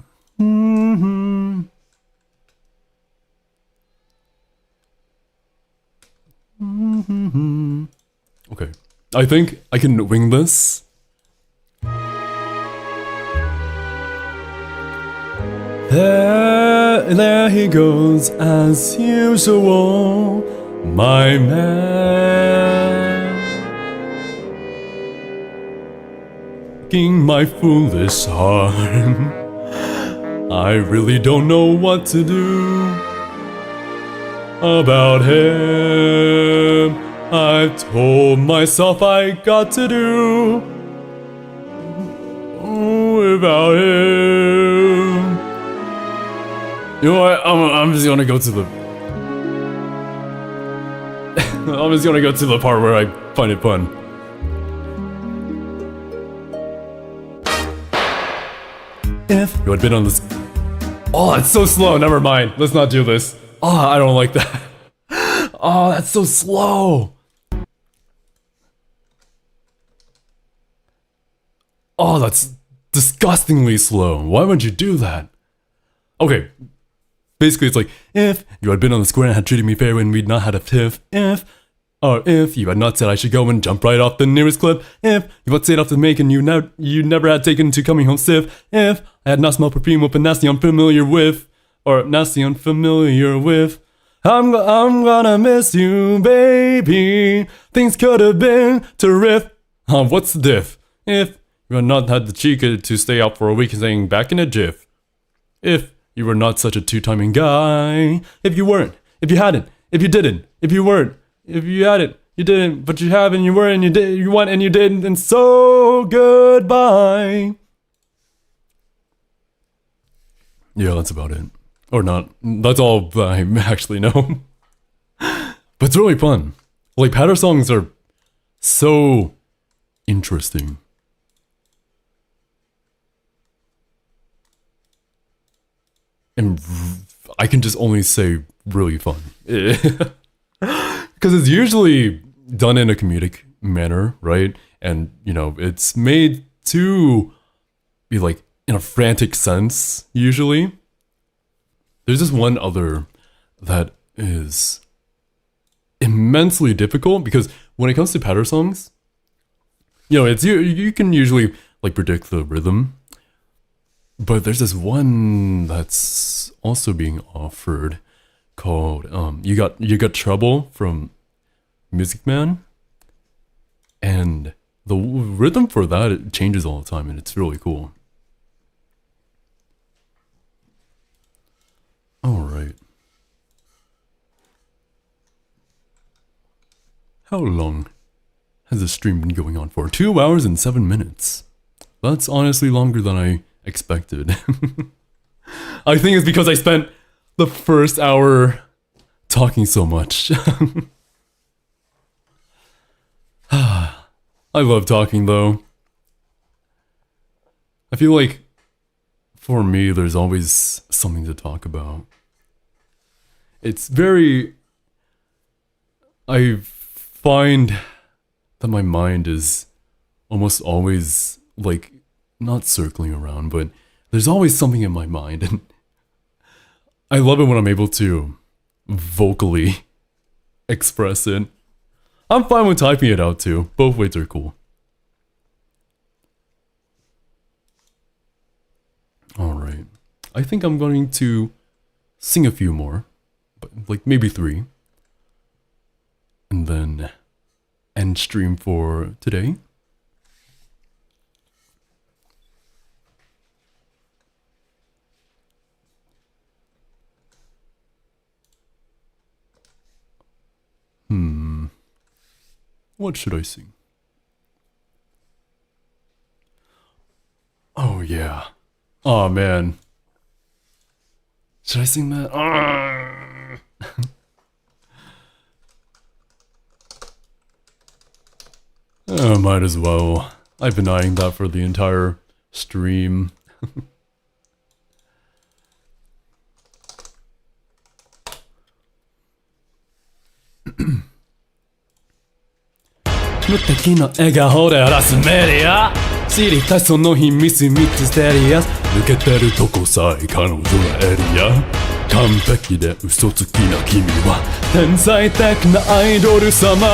Okay. I think I can wing this. There he goes as usual, my man. Breaking my foolish heart. I really don't know what to do about him. I've told myself I got to do without him. You know what? I'm just gonna go to the. I'm just gonna go to the part where I find it fun. If you had been on this. Oh, it's so slow. Never mind. Let's not do this. Oh, I don't like that. Oh, that's so slow. Oh, that's disgustingly slow. Why would you do that? Okay. Basically, it's like, if you had been on the square and had treated me fair when we'd not had a tiff, if you had not said I should go and jump right off the nearest cliff, if you had stayed off the make and you never had taken to coming home stiff, if I had not smelled perfume with a nasty unfamiliar whiff, I'm gonna miss you, baby. Things could have been terrific. What's the diff? If you had not had the cheek to stay out for a week and saying back in a jiff. If you were not such a two-timing guy. If you weren't. If you hadn't. If you didn't. If you weren't. If you hadn't. You didn't. But you have and you were and you did. You went and you didn't. And so goodbye. Yeah, that's about it. Or not. That's all I actually know. But it's really fun. Like, patter songs are so interesting. And I can just only say really fun. Because it's usually done in a comedic manner, right? And, you know, it's made to be like in a frantic sense, usually. There's just one other that is immensely difficult because when it comes to patter songs, you know, it's you can usually like predict the rhythm. But there's this one that's also being offered called You Got Trouble from Music Man. And the rhythm for that, it changes all the time and it's really cool. Alright. How long has the stream been going on for? 2 hours and 7 minutes. That's honestly longer than I expected. I think it's because I spent the first hour talking so much. I love talking though. I feel like for me there's always something to talk about. It's very... I find that my mind is almost always like not circling around, but there's always something in my mind, and I love it when I'm able to vocally express it. I'm fine with typing it out too. Both ways are cool. Alright. I think I'm going to sing a few more, but like maybe 3. And then end stream for today. What should I sing? Oh yeah. Oh man. Should I sing that? Might as well. I've been eyeing that for the entire stream. 無敵の笑顔で荒らすメディア知りたいその秘密ミステリアス抜けてるとこさえ彼女のエリア完璧で嘘つきな君は天才的なアイドル様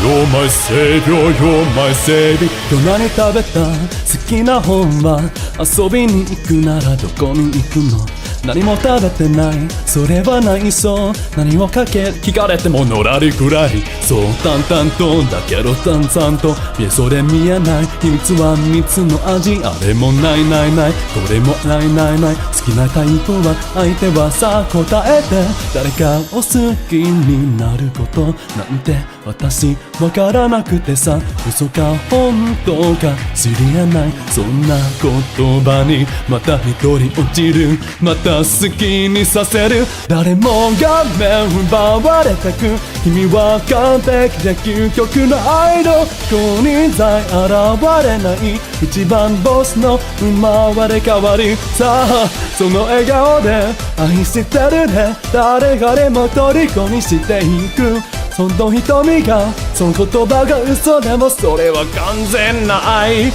You're my savior, you're my savior 今日何食べた好きな本は遊びに行くならどこに行くの何も食べてないそれはないそう何を聞かれてものらりくらいそう淡々とだけど淡々と見えそうで見えない秘密は蜜の味あれもないないないこれもないないない好きなタイプは相手はさ答えて誰かを好きになることなんて私わからなくてさ嘘か本当か知り得ないそんな言葉にまた一人落ちるまた好きにさせる誰もが目奪われてく君は完璧で究極の愛の子に在現れない一番ボスの生まれ変わりさあその笑顔で愛してるね誰がでも虜にしていくその瞳がその言葉が嘘でもそれは完全な愛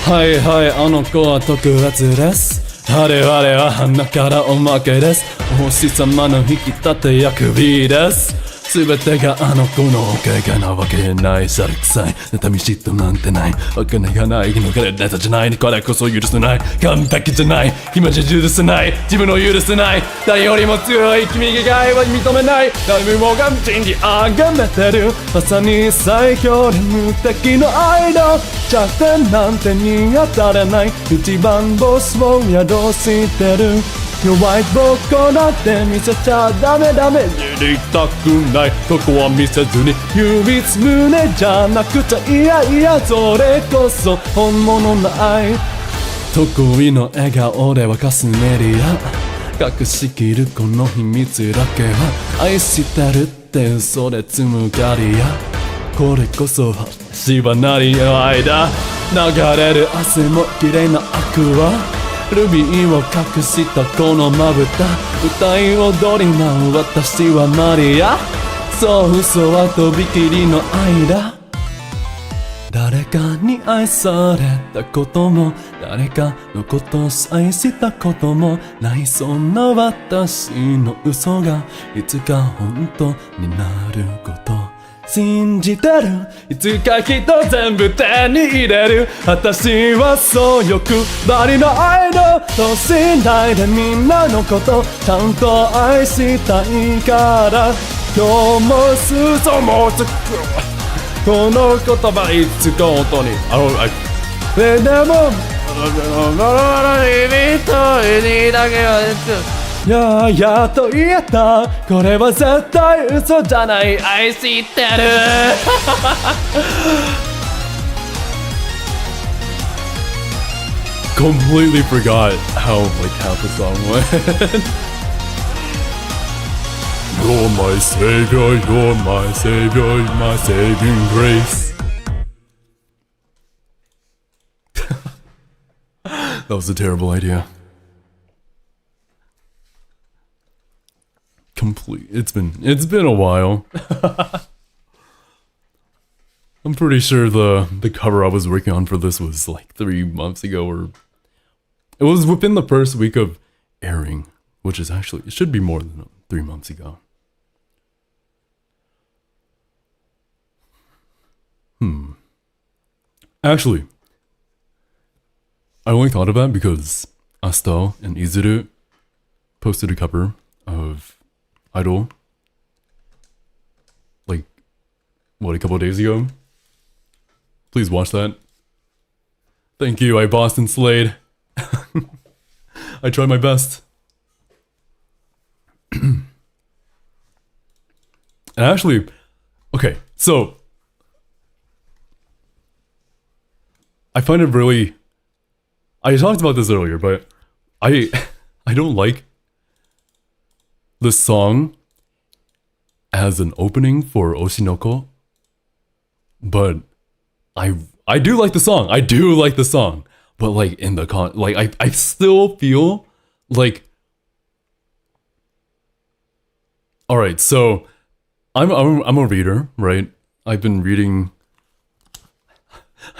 はいはいあの子は特別です我々は鼻からおまけですお星様の引き立て役 B です全てがあの子のおかげなわけないシャレ臭い妬み嫉妬なんてないお金がないのがネタじゃないこれこそ許せない完璧じゃない今じゃ許せない自分を許せない誰よりも強い君以外は認めない誰もが信じあがめてるまさに最強で無敵の愛の弱点なんてに当たらない一番ボスを宿してる弱い僕なんて見せちゃダメダメ知りたくないここは見せずに唯一無二じゃなくちゃいやいやそれこそ本物の愛得意の笑顔で沸かすメディア隠しきるこの秘密だけは愛してるって嘘で紡がりやこれこそ私は何の間流れる汗も綺麗なアクアルビーを隠したこのまぶた歌い踊りな私はマリアそう嘘はとびきりの愛だ誰かに愛されたことも誰かのことを愛したこともないそんな私の嘘がいつか本当になること信じてるいつかきっと全部手に入れる私はそう欲張りの愛のとしないでみんなのことちゃんと愛したいから今日も裾もつくこの言葉いつか本当にでも君とにだけはややっと言えたこれは絶対嘘じゃない愛してるCompletely forgot how half the song went You're my savior, you're my savior, my saving grace That was a terrible idea It's been a while. I'm pretty sure the cover I was working on for this was like 3 months ago or it was within the first week of airing, which is actually it should be more than 3 months ago. Actually, I only thought of that because Asta and Izuru posted a cover of Idol like a couple of days ago. Please watch that. Thank you, I Boston slayed. I tried my best. And actually, okay, so I find it really I talked about this earlier, but I don't like the song as an opening for Oshinoko, but I do like the song. I do like the song, but like in the I still feel like all right. So I'm a reader, right? I've been reading.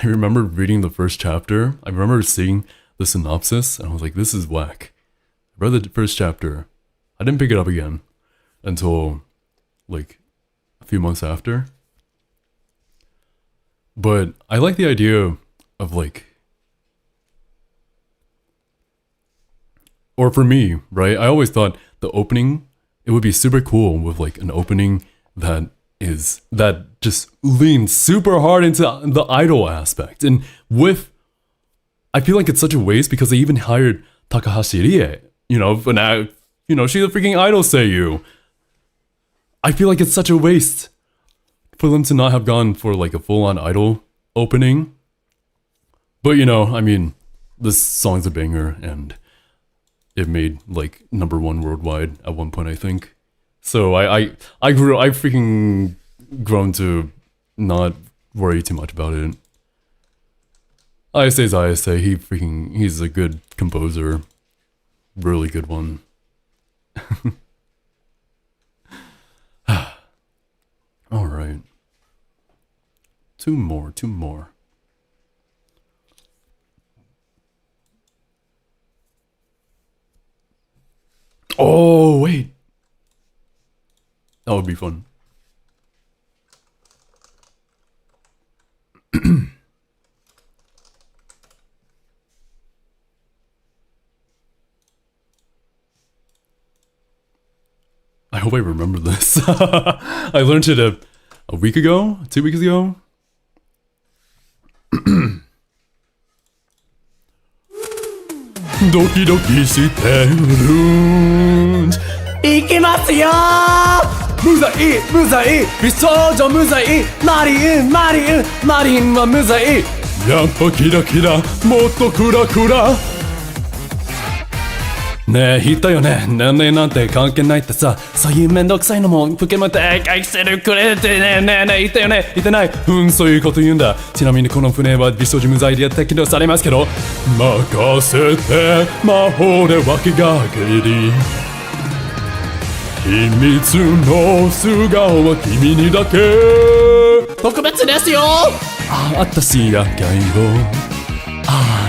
I remember reading the first chapter. I remember seeing the synopsis, and I was like, "This is whack." I read the first chapter. I didn't pick it up again until like a few months after. But I like the idea of like, or for me, right? I always thought the opening, it would be super cool with like an opening that just leans super hard into the idol aspect. And with, I feel like it's such a waste because they even hired Takahashi Rie, she's a freaking idol seiyuu. I feel like it's such a waste for them to not have gone for like a full-on idol opening. But this song's a banger and it made like #1 worldwide at one point, I think. So I freaking grown to not worry too much about it. Ayase's Ayase, he's a good composer. Really good one. Alright. Two more. Oh, wait. That would be fun. I hope I remember this. I learned it a week ago? 2 weeks ago? Dokiしてるいきますよ無罪美少女無罪マリンは無罪やっぱキラキラもっとクラクラねえ言ったよね年齢なんて関係ないってさそういうめんどくさいのもポケモンって愛してるくれてね言ったよね言ってないそういうこと言うんだちなみにこの船は美少女無罪で適用されますけど任せて魔法で分けがけり秘密の素顔は君にだけ特別ですよ私やかいを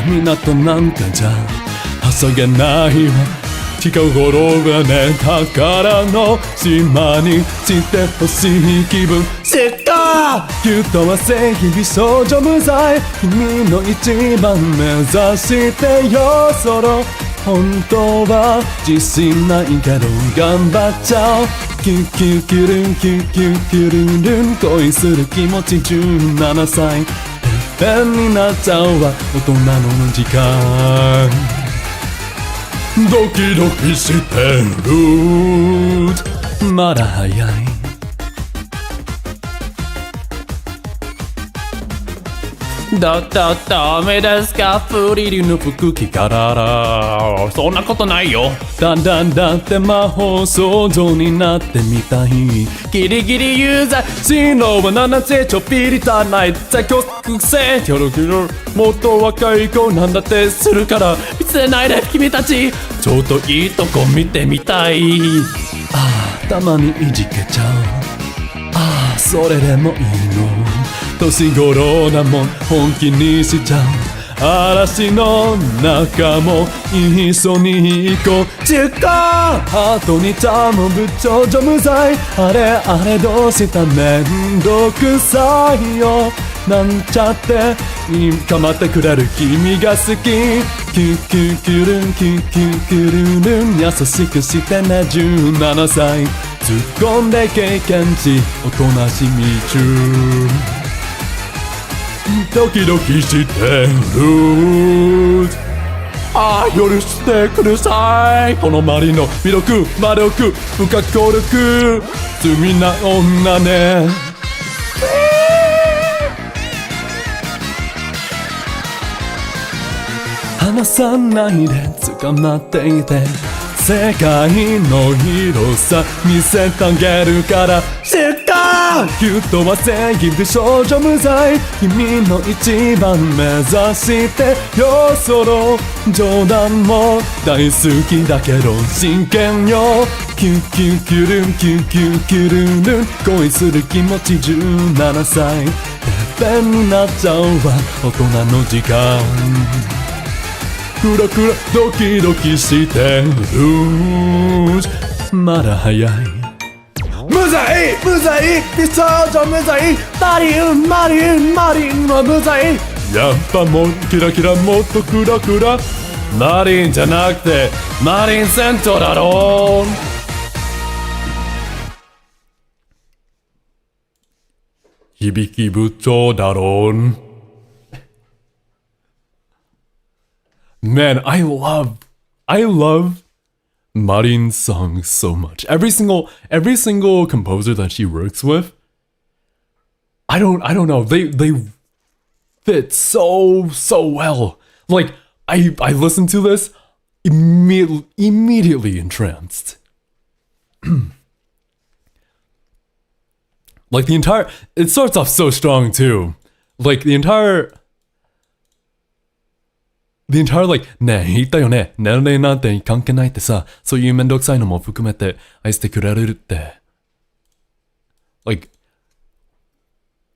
港なんかじゃ遊げないわ近頃がね宝の島にしてほしい気分シュッカー言うとは正義美少女無罪君の一番目指してよそろ本当は自信ないけど頑張っちゃおキュキュキュルンキュキュキュルンルン恋する気持ち17歳変になっちゃうわ大人の時間ドキドキしてるまだ早いダメですかフリルの服着かららそんなことないよだって魔法少女になってみたいギリギリユーザー進路は7世ちょっぴり足ない最強癖キョロキョロもっと若い子なんだってするから見せないで君たちちょっといいとこ見てみたいたまにいじけちゃうそれでもいいの年頃なもん本気にしちゃう嵐の中も一緒に行こう10個ハートにちゃもぶ少女無罪あれどうしためんどくさいよなんちゃって構ってくれる君が好きキュキュキュルンキュキュキュルルン優しくしてね17歳突っ込んで経験値おとなしみ中ドキドキしてる許してくださいこのマリの魅力魔力不可抗力罪な女ね離さないで捕まっていて世界の広さ見せてあげるからシュッカギュッとは正義で少女無罪君の一番目指してよその冗談も大好きだけど真剣よキュキュキュルンキュキュキュルンルン恋する気持ち17歳てっぺんになっちゃうわ大人の時間クラクラドキドキしてるまだ早い無罪無罪美少女無罪マリンマリンマリンは無罪やっぱもうキラキラもっとクラクラマリンじゃなくてマリンセントだろ響部長だろMan, I love Marin's songs so much. Every single composer that she works with, I don't know. They fit so well. Like I listened to this immediately entranced. Like it starts off so strong too. Like the entire like ねえ言ったよね年齢なんて関係ないってさそういうめんどくさいのも含めて愛してくれるって like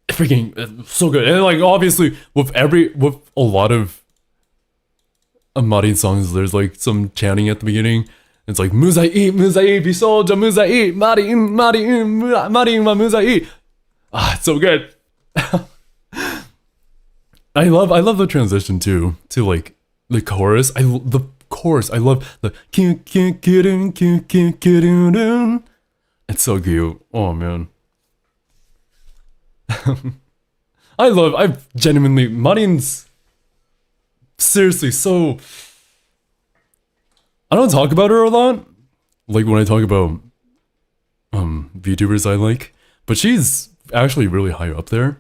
freaking so good and like obviously with a lot of Marin songs there's like some chanting at the beginning it's like muzai bisoujo muzai Marin wa muzai it's so good I love the transition too to like the chorus. I love the Q Q Q Q Q Q. It's so cute. Oh man. I genuinely Marin's seriously so I don't talk about her a lot. Like when I talk about VTubers I like. But she's actually really high up there.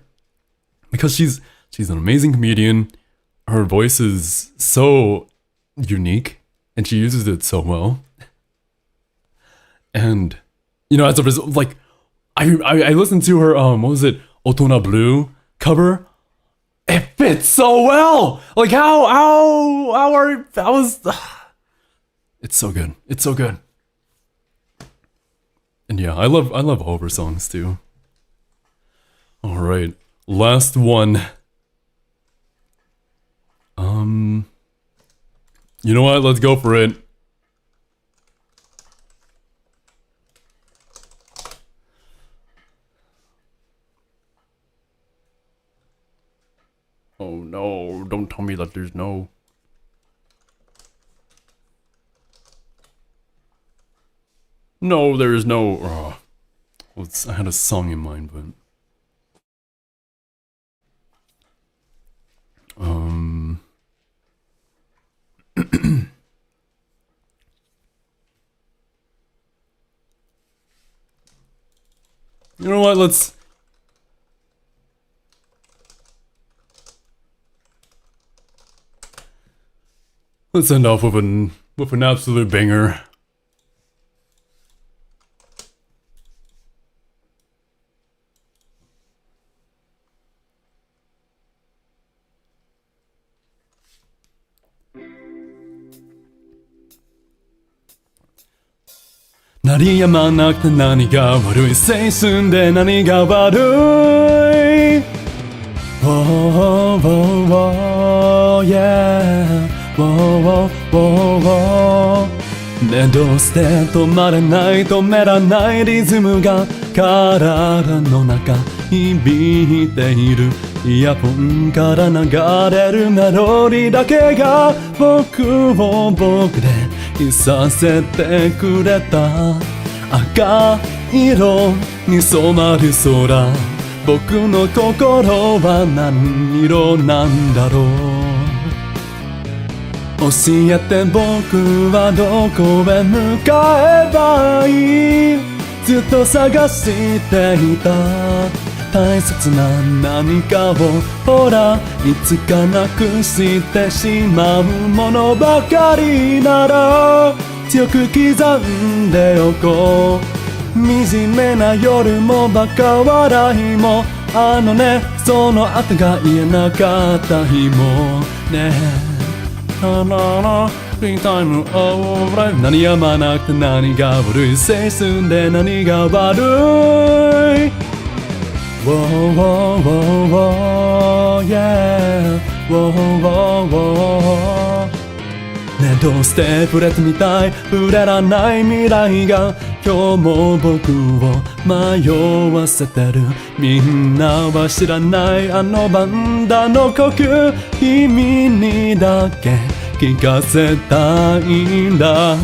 Because she's an amazing comedian. Her voice is so unique, and she uses it so well. And you know, as a result, like I listened to her what was it, Otona Blue cover. It fits so well. Like it's so good. It's so good. And yeah, I love all of her songs too. All right, last one. You know what? Let's go for it. Oh no, don't tell me that there's no. No, there's no. I had a song in mind, but. You know what? Let's end off with an absolute banger.鳴りやまなくて何が悪い青春で何が悪い Oh, oh, oh, yeah Oh, oh, oh, oh ねどうして止まれない止めらないリズムが体の中響いているイヤホンから流れるメロディーだけが僕を僕でいさせてくれた赤色に染まる空僕の心は何色なんだろう教えて僕はどこへ向かえばいいずっと探していた大切な何かをほらいつかなくしてしまうものばかりなら強く刻んでおこう惨めな夜もバカ笑いもあのねその後が言えなかった日もねラララフリータイムオーライ何やまなくて何が悪い青春で何が悪い Whoa, whoa, whoa, whoa, yeah. Whoa, whoa, whoa. ねどうして触れてみたい触れらない未来が今日も僕を迷わせてるみんなは知らないあのバンダの呼吸君にだけ聞かせたいんだ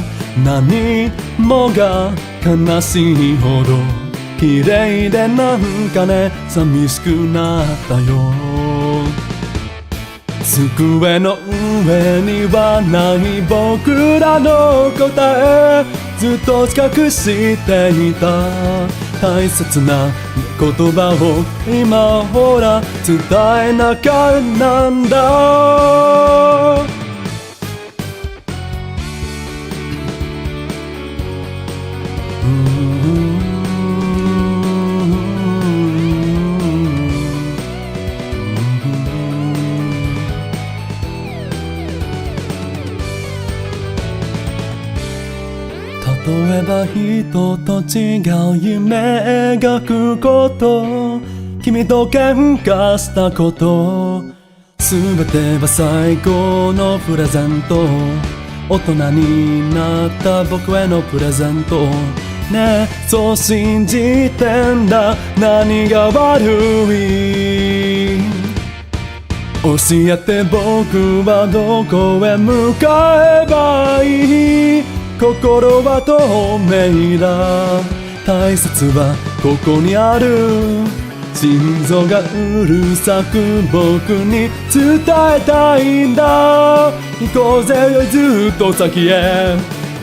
何もが悲しいほど綺麗でなんかね寂しくなったよ机の上にはない僕らの答えずっと隠していた大切な言葉を今ほら伝えなきゃなんだ例えば人と違う夢描くこと君と喧嘩したこと全ては最高のプレゼント大人になった僕へのプレゼントねえそう信じてんだ何が悪い教えて僕はどこへ向かえばいい心は透明だ大切はここにある心臓がうるさく僕に伝えたいんだ行こうぜずっと先へ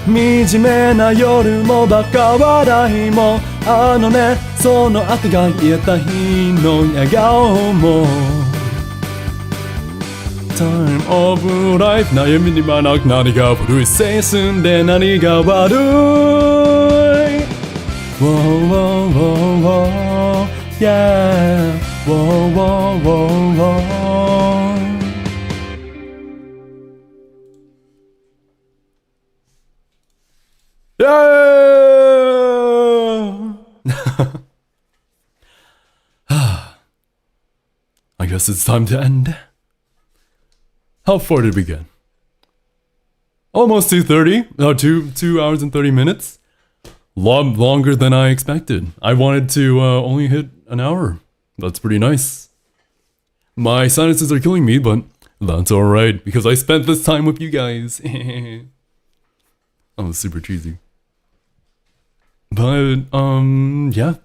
惨めな夜もバカ笑いもあのねその後が言えた日の笑顔もTime of life 悩みにはなく何が悪い青春で何が悪い Whoa, whoa, whoa, whoa, yeah Whoa, whoa, whoa, whoa Yeah I guess it's time to end How far did we get? Almost 2:30. 2 hours and 30 minutes. Longer than I expected. I wanted to only hit an hour. That's pretty nice. My sinuses are killing me, but that's alright because I spent this time with you guys. That was super cheesy. But yeah,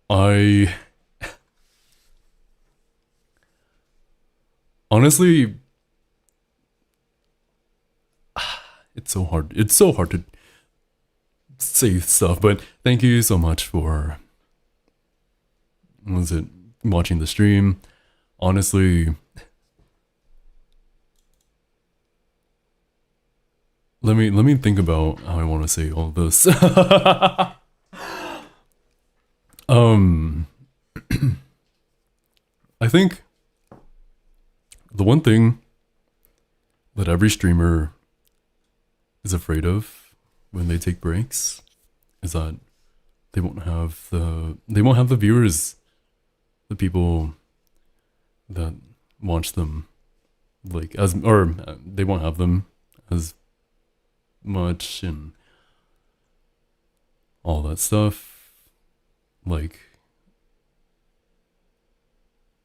I honestly, it's so hard. It's so hard to say stuff, but thank you so much for watching the stream. Honestly, let me think about how I want to say all this. I think the one thing that every streamer is afraid of when they take breaks is that they won't have the viewers, the people that watch them like as or they won't have them as much and all that stuff. Like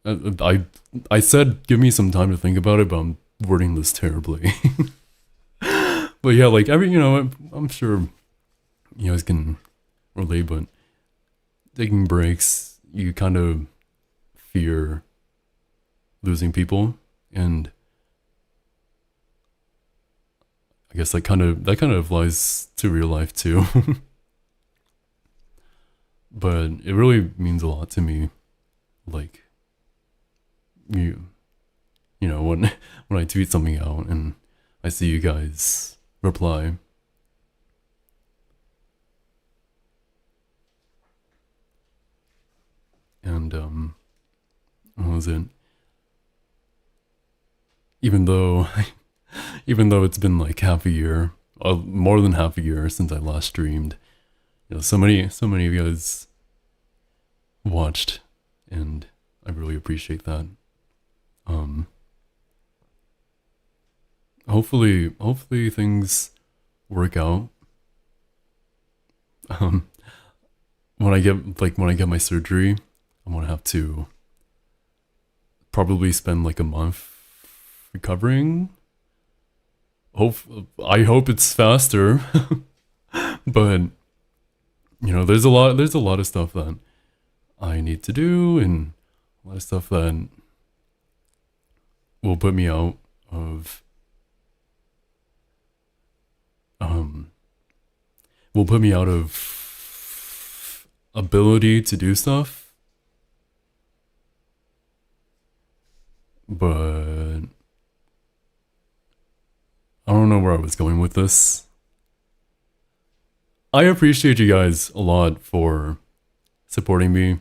I said give me some time to think about it, but I'm wording this terribly. But yeah, like I'm sure you guys can relate, but taking breaks, you kind of fear losing people, and I guess that kind of applies to real life too. But it really means a lot to me, like you know when I tweet something out and I see you guys reply and what was it? Even though it's been like half a year, more than half a year since I last streamed, you know, so many of you guys watched, and I really appreciate that. Hopefully things work out. When I get my surgery, I'm gonna have to probably spend like a month recovering. I hope it's faster. But you know, there's a lot of stuff that I need to do, and a lot of stuff that will put me out of ability to do stuff. But I don't know where I was going with this. I appreciate you guys a lot for supporting me.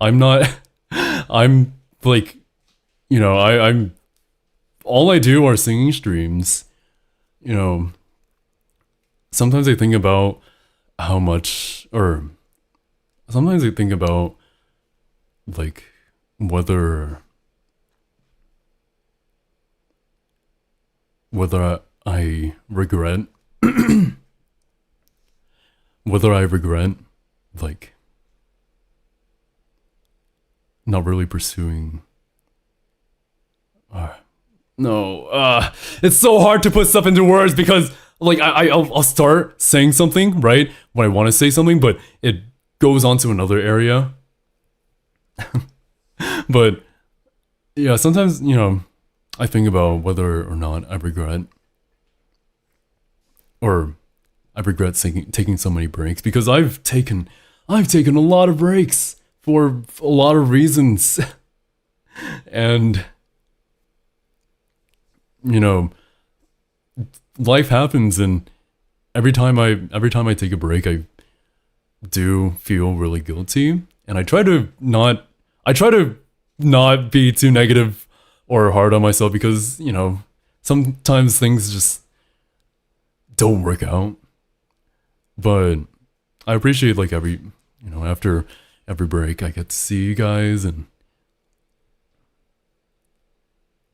I'm like, you know, I'm all I do are singing streams. You know, sometimes I think about how much, or sometimes I think about like whether I regret like not really pursuing. It's so hard to put stuff into words because like I'll start saying something right when I want to say something, but it goes on to another area. But yeah, sometimes, you know, I think about whether or not I regret taking so many breaks, because I've taken a lot of breaks for a lot of reasons. And you know, life happens, and every time I take a break, I do feel really guilty, and I try to not be too negative or hard on myself, because, you know, sometimes things just don't work out. But I appreciate like after every break I get to see you guys, and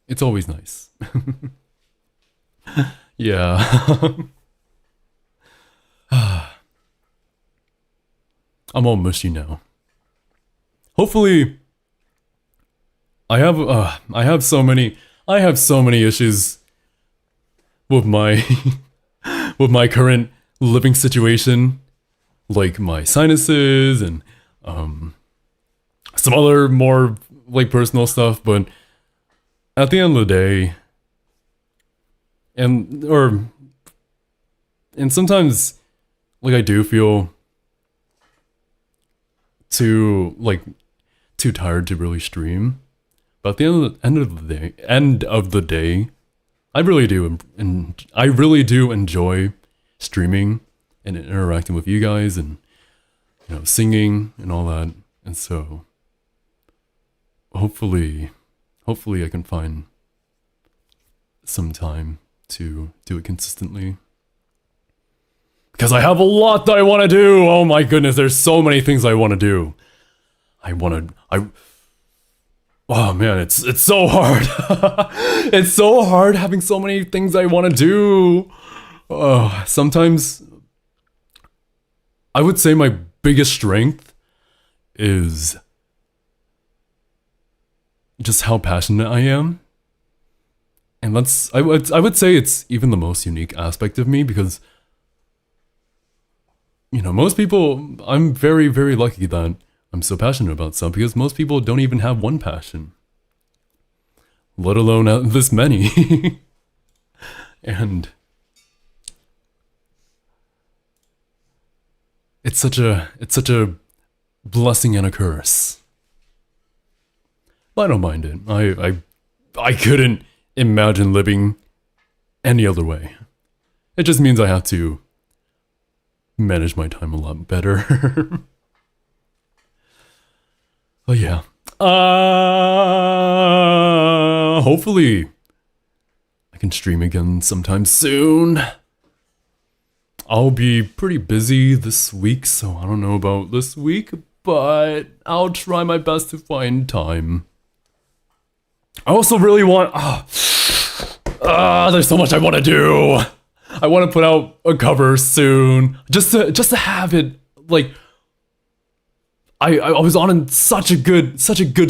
it's always nice. Yeah. I'm all mushy now. Hopefully I have so many issues with my with my current living situation, like my sinuses and some other more like personal stuff, but at the end of the day, and sometimes like I do feel too tired to really stream. But at the end of the day, I really do, and I really do enjoy streaming and interacting with you guys, and you know, singing and all that. And so hopefully I can find some time to do it consistently, because I have a lot that I want to do. Oh my goodness, there's so many things I want to do. Oh man, it's so hard. It's so hard having so many things I want to do. Sometimes I would say my biggest strength is just how passionate I am. And I would say it's even the most unique aspect of me, because you know, most people, I'm very, very lucky that I'm so passionate about stuff, because most people don't even have one passion, let alone this many. And it's such a blessing and a curse. But I don't mind it. I couldn't imagine living any other way. It just means I have to manage my time a lot better. But yeah. Hopefully I can stream again sometime soon. I'll be pretty busy this week, so I don't know about this week, but I'll try my best to find time. I also really want... there's so much I want to do. I want to put out a cover soon, just to have it, like... I was on such a good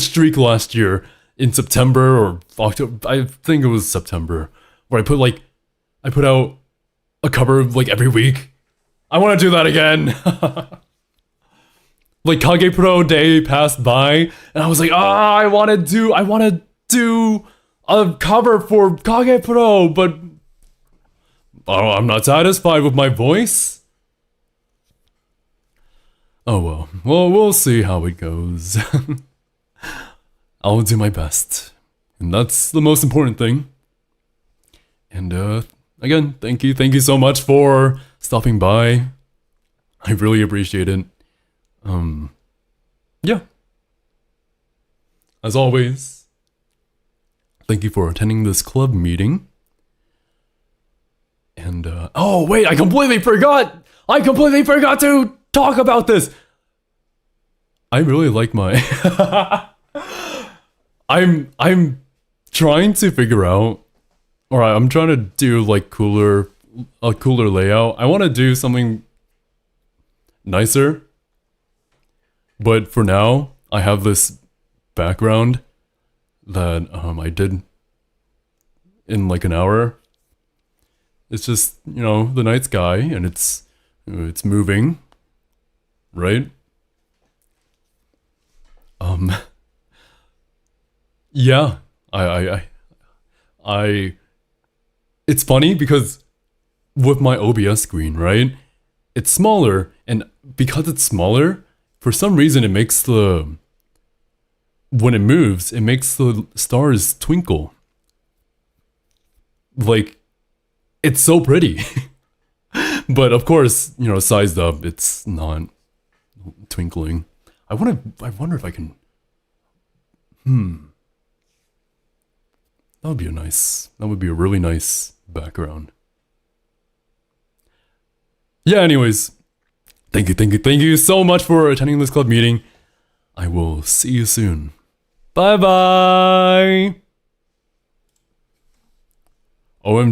streak last year in September or October. I think it was September, where I put out a cover like every week. I want to do that again. Like Kage Pro Day passed by, and I was like, I want to do a cover for Kage Pro, but I'm not satisfied with my voice. Oh well. Well, we'll see how it goes. I'll do my best, and that's the most important thing. And again, thank you so much for stopping by. I really appreciate it. Yeah. As always, thank you for attending this club meeting. And oh wait, I completely forgot to talk about this. I really like my I'm trying to figure out, or I'm trying to do like a cooler layout. I want to do something nicer, but for now I have this background that I did in like an hour. It's just, you know, the night sky, and it's moving, right? Yeah, it's funny because with my OBS screen, right? It's smaller, and because it's smaller, for some reason it makes when it moves, it makes the stars twinkle. Like, it's so pretty. But of course, you know, sized up, it's not twinkling. I wonder if I can... That would be a really nice background. Yeah, anyways. Thank you so much for attending this club meeting. I will see you soon. Bye bye! OMG.